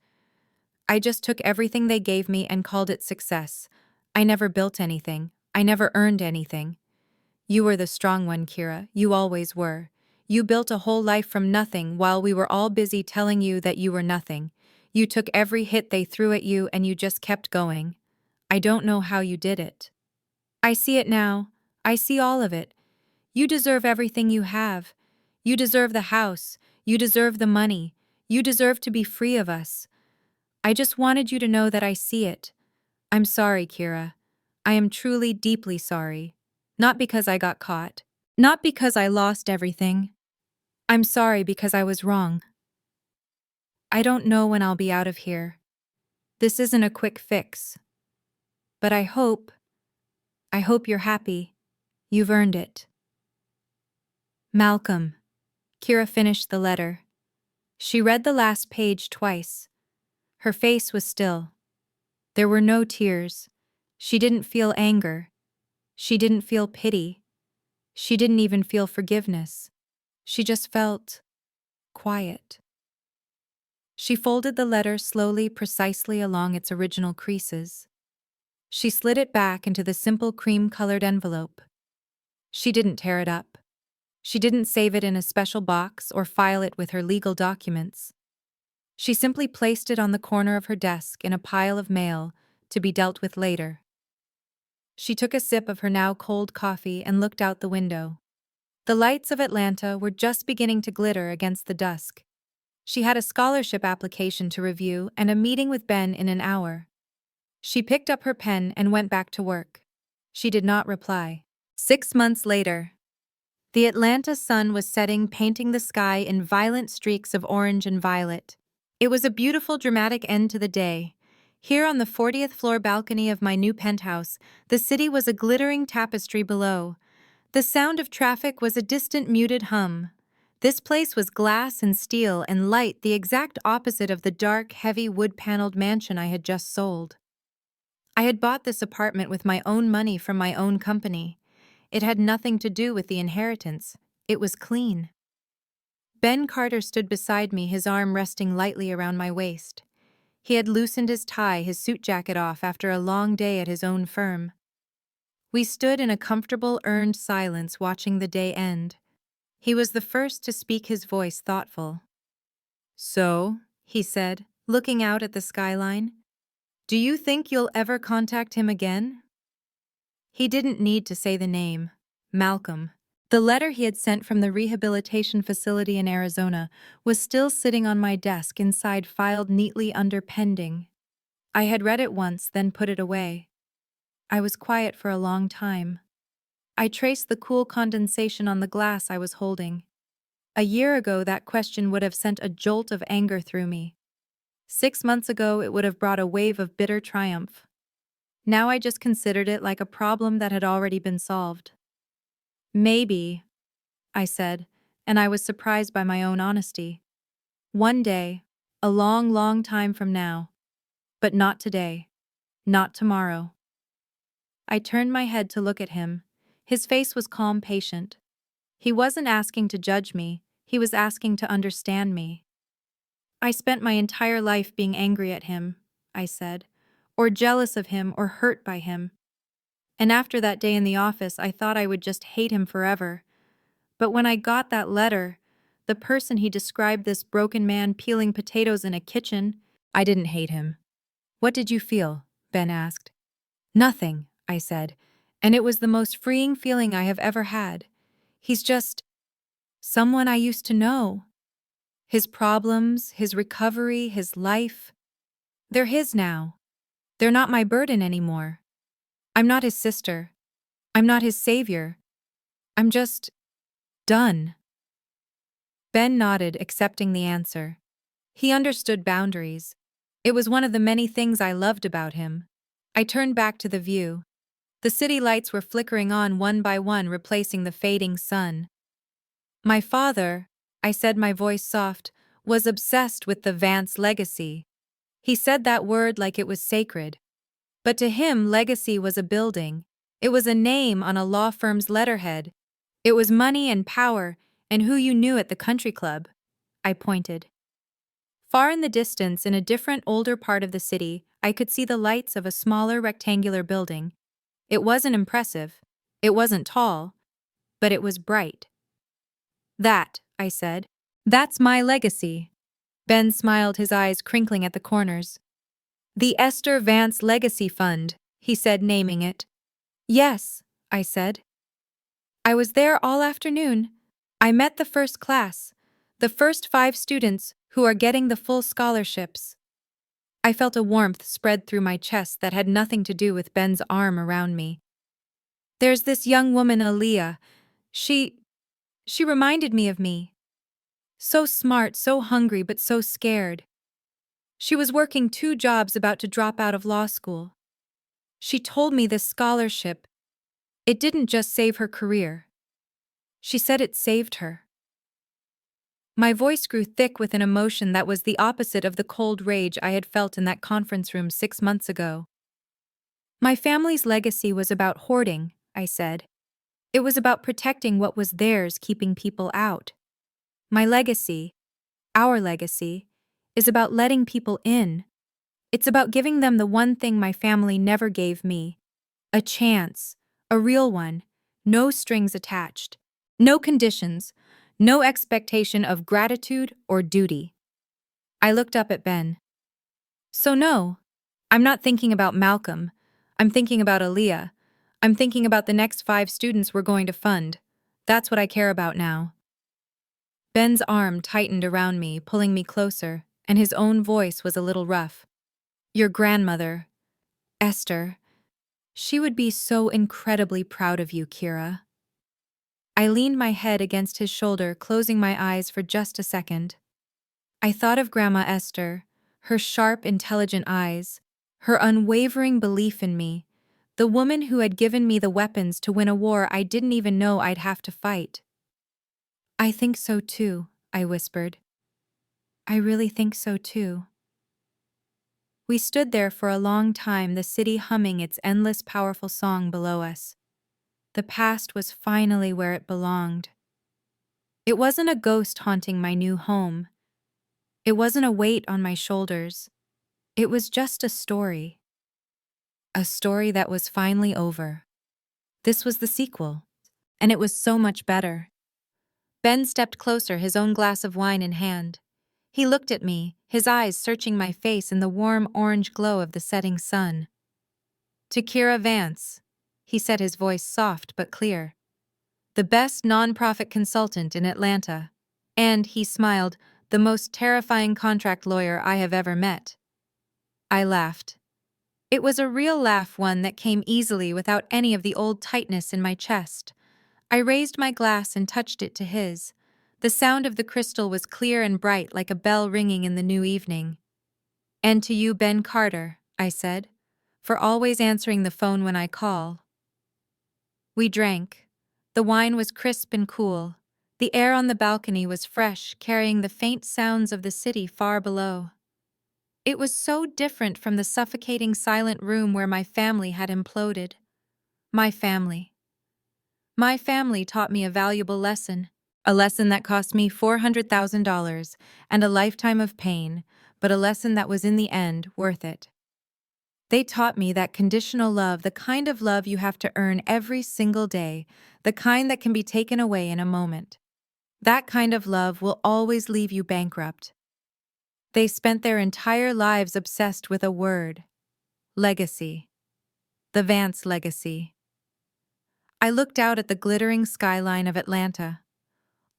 took everything they gave me and called it success. I never built anything. I never earned anything. You were the strong one, Keira. You always were. You built a whole life from nothing while we were all busy telling you that you were nothing. You took every hit they threw at you and you just kept going. I don't know how you did it. I see it now. I see all of it. You deserve everything you have. You deserve the house. You deserve the money. You deserve to be free of us. I just wanted you to know that I see it. I'm sorry, Keira. I am truly deeply sorry. Not because I got caught. Not because I lost everything. I'm sorry because I was wrong. I don't know when I'll be out of here. This isn't a quick fix. But I hope you're happy. You've earned it. Malcolm. Keira finished the letter. She read the last page twice. Her face was still. There were no tears. She didn't feel anger. She didn't feel pity. She didn't even feel forgiveness. She just felt quiet. She folded the letter slowly, precisely along its original creases. She slid it back into the simple cream-colored envelope. She didn't tear it up. She didn't save it in a special box or file it with her legal documents. She simply placed it on the corner of her desk in a pile of mail to be dealt with later. She took a sip of her now cold coffee and looked out the window. The lights of Atlanta were just beginning to glitter against the dusk. She had a scholarship application to review and a meeting with Ben in an hour. She picked up her pen and went back to work. She did not reply. 6 months later. The Atlanta sun was setting, painting the sky in violent streaks of orange and violet. It was a beautiful, dramatic end to the day. Here on the 40th floor balcony of my new penthouse, the city was a glittering tapestry below. The sound of traffic was a distant, muted hum. This place was glass and steel and light, the exact opposite of the dark, heavy, wood-paneled mansion I had just sold. I had bought this apartment with my own money from my own company. It had nothing to do with the inheritance. It was clean. Ben Carter stood beside me, his arm resting lightly around my waist. He had loosened his tie, his suit jacket off after a long day at his own firm. We stood in a comfortable, earned silence watching the day end. He was the first to speak, his voice thoughtful. "So," he said, looking out at the skyline, "do you think you'll ever contact him again?" He didn't need to say the name. Malcolm. The letter he had sent from the rehabilitation facility in Arizona was still sitting on my desk, inside, filed neatly under pending. I had read it once, then put it away. I was quiet for a long time. I traced the cool condensation on the glass I was holding. A year ago, that question would have sent a jolt of anger through me. 6 months ago, it would have brought a wave of bitter triumph. Now I just considered it like a problem that had already been solved. "Maybe," I said, and I was surprised by my own honesty. "One day, a long, long time from now. But not today. Not tomorrow." I turned my head to look at him. His face was calm, patient. He wasn't asking to judge me, he was asking to understand me. "I spent my entire life being angry at him," I said, "or jealous of him or hurt by him. And after that day in the office, I thought I would just hate him forever. But when I got that letter, the person he described, this broken man peeling potatoes in a kitchen, I didn't hate him." "What did you feel?" Ben asked. "Nothing," I said, "and it was the most freeing feeling I have ever had. He's just someone I used to know. His problems, his recovery, his life, they're his now. They're not my burden anymore. I'm not his sister. I'm not his savior. I'm just done." Ben nodded, accepting the answer. He understood boundaries. It was one of the many things I loved about him. I turned back to the view. The city lights were flickering on one by one, replacing the fading sun. "My father," I said, my voice soft, "was obsessed with the Vance legacy. He said that word like it was sacred. But to him, legacy was a building. It was a name on a law firm's letterhead. It was money and power and who you knew at the country club." I pointed. Far in the distance, in a different, older part of the city, I could see the lights of a smaller, rectangular building. It wasn't impressive. It wasn't tall. But it was bright. "That," I said. "That's my legacy." Ben smiled, his eyes crinkling at the corners. "The Esther Vance Legacy Fund," he said, naming it. "Yes," I said. "I was there all afternoon. I met the first class, the first 5 students who are getting the full scholarships." I felt a warmth spread through my chest that had nothing to do with Ben's arm around me. "There's this young woman, Aaliyah. She reminded me of me. So smart, so hungry, but so scared. She was working 2 jobs, about to drop out of law school. She told me this scholarship, it didn't just save her career. She said it saved her." My voice grew thick with an emotion that was the opposite of the cold rage I had felt in that conference room 6 months ago. "My family's legacy was about hoarding," I said. "It was about protecting what was theirs, keeping people out. My legacy, our legacy, is about letting people in. It's about giving them the one thing my family never gave me. A chance, a real one, no strings attached, no conditions, no expectation of gratitude or duty." I looked up at Ben. "So no, I'm not thinking about Malcolm. I'm thinking about Aaliyah. I'm thinking about the next 5 students we're going to fund. That's what I care about now." Ben's arm tightened around me, pulling me closer, and his own voice was a little rough. "Your grandmother, Esther, she would be so incredibly proud of you, Keira." I leaned my head against his shoulder, closing my eyes for just a second. I thought of Grandma Esther, her sharp, intelligent eyes, her unwavering belief in me, the woman who had given me the weapons to win a war I didn't even know I'd have to fight. "I think so too," I whispered. "I really think so too." We stood there for a long time, the city humming its endless, powerful song below us. The past was finally where it belonged. It wasn't a ghost haunting my new home. It wasn't a weight on my shoulders. It was just a story that was finally over. This was the sequel, and it was so much better. Ben stepped closer, his own glass of wine in hand. He looked at me, his eyes searching my face in the warm orange glow of the setting sun. To Keira Vance, he said, his voice soft but clear. The best nonprofit consultant in Atlanta. And, he smiled, the most terrifying contract lawyer I have ever met. I laughed. It was a real laugh, one that came easily without any of the old tightness in my chest. I raised my glass and touched it to his. The sound of the crystal was clear and bright like a bell ringing in the new evening. And to you, Ben Carter, I said, for always answering the phone when I call. We drank. The wine was crisp and cool. The air on the balcony was fresh, carrying the faint sounds of the city far below. It was so different from the suffocating silent room where my family had imploded. My family. My family taught me a valuable lesson. A lesson that cost me $400,000 and a lifetime of pain, but a lesson that was in the end worth it. They taught me that conditional love, the kind of love you have to earn every single day, the kind that can be taken away in a moment. That kind of love will always leave you bankrupt. They spent their entire lives obsessed with a word: legacy. The Vance legacy. I looked out at the glittering skyline of Atlanta.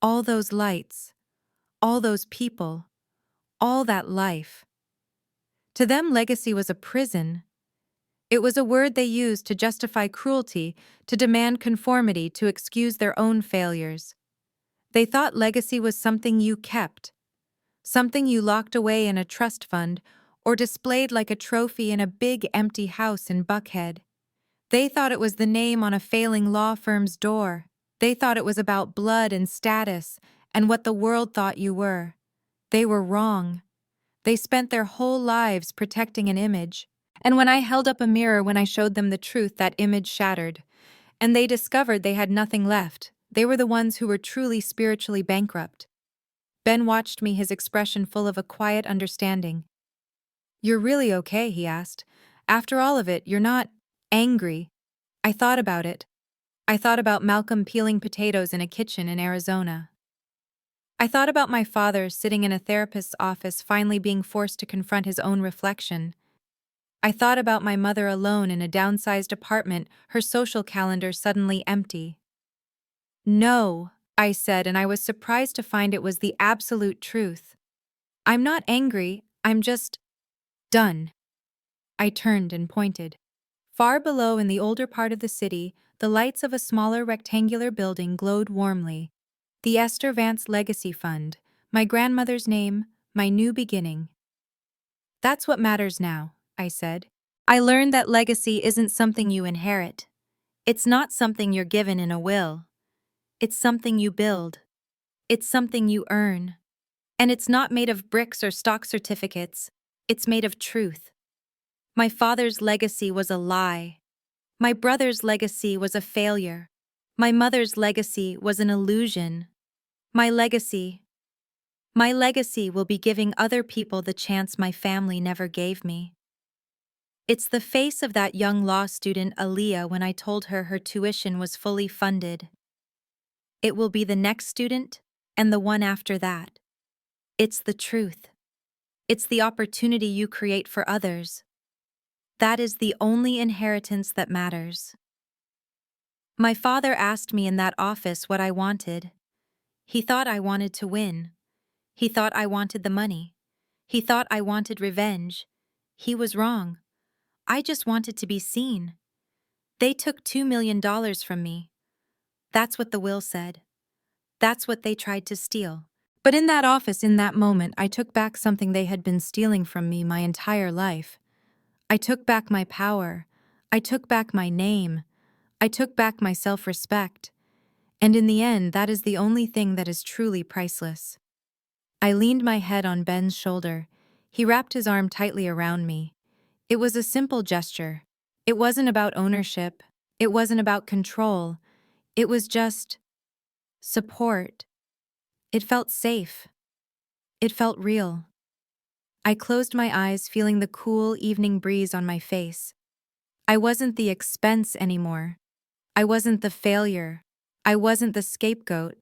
All those lights, all those people, all that life. To them, legacy was a prison. It was a word they used to justify cruelty, to demand conformity, to excuse their own failures. They thought legacy was something you kept, something you locked away in a trust fund or displayed like a trophy in a big empty house in Buckhead. They thought it was the name on a failing law firm's door. They thought it was about blood and status and what the world thought you were. They were wrong. They spent their whole lives protecting an image. And when I held up a mirror, when I showed them the truth, that image shattered. And they discovered they had nothing left. They were the ones who were truly spiritually bankrupt. Ben watched me, his expression full of a quiet understanding. "You're really okay?" he asked. "After all of it, you're not angry." I thought about it. I thought about Malcolm peeling potatoes in a kitchen in Arizona. I thought about my father sitting in a therapist's office, finally being forced to confront his own reflection. I thought about my mother alone in a downsized apartment, her social calendar suddenly empty. "No," I said, and I was surprised to find it was the absolute truth. "I'm not angry, I'm just done." I turned and pointed. Far below, in the older part of the city, the lights of a smaller rectangular building glowed warmly. The Esther Vance Legacy Fund, my grandmother's name, my new beginning. "That's what matters now," I said. "I learned that legacy isn't something you inherit. It's not something you're given in a will. It's something you build. It's something you earn. And it's not made of bricks or stock certificates. It's made of truth. My father's legacy was a lie. My brother's legacy was a failure. My mother's legacy was an illusion. My legacy will be giving other people the chance my family never gave me." It's the face of that young law student, Aaliyah, when I told her her tuition was fully funded. It will be the next student and the one after that. It's the truth. It's the opportunity you create for others. That is the only inheritance that matters. My father asked me in that office what I wanted. He thought I wanted to win. He thought I wanted the money. He thought I wanted revenge. He was wrong. I just wanted to be seen. They took $2 million from me. That's what the will said. That's what they tried to steal. But in that office, in that moment, I took back something they had been stealing from me my entire life. I took back my power. I took back my name. I took back my self-respect. And in the end, that is the only thing that is truly priceless. I leaned my head on Ben's shoulder. He wrapped his arm tightly around me. It was a simple gesture. It wasn't about ownership. It wasn't about control. It was just support. It felt safe. It felt real. I closed my eyes, feeling the cool evening breeze on my face. I wasn't the expense anymore. I wasn't the failure. I wasn't the scapegoat.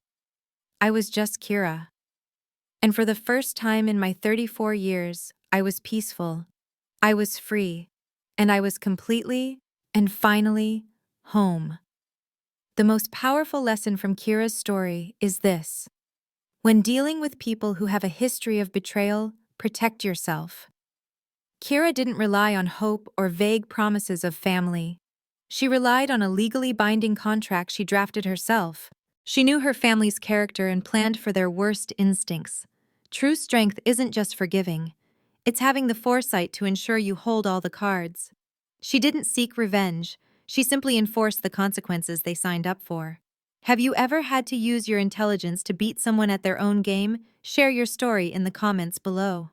I was just Keira. And for the first time in my 34 years, I was peaceful. I was free. And I was completely, and finally, home. The most powerful lesson from Keira's story is this: when dealing with people who have a history of betrayal, protect yourself. Keira didn't rely on hope or vague promises of family. She relied on a legally binding contract she drafted herself. She knew her family's character and planned for their worst instincts. True strength isn't just forgiving, it's having the foresight to ensure you hold all the cards. She didn't seek revenge, she simply enforced the consequences they signed up for. Have you ever had to use your intelligence to beat someone at their own game? Share your story in the comments below.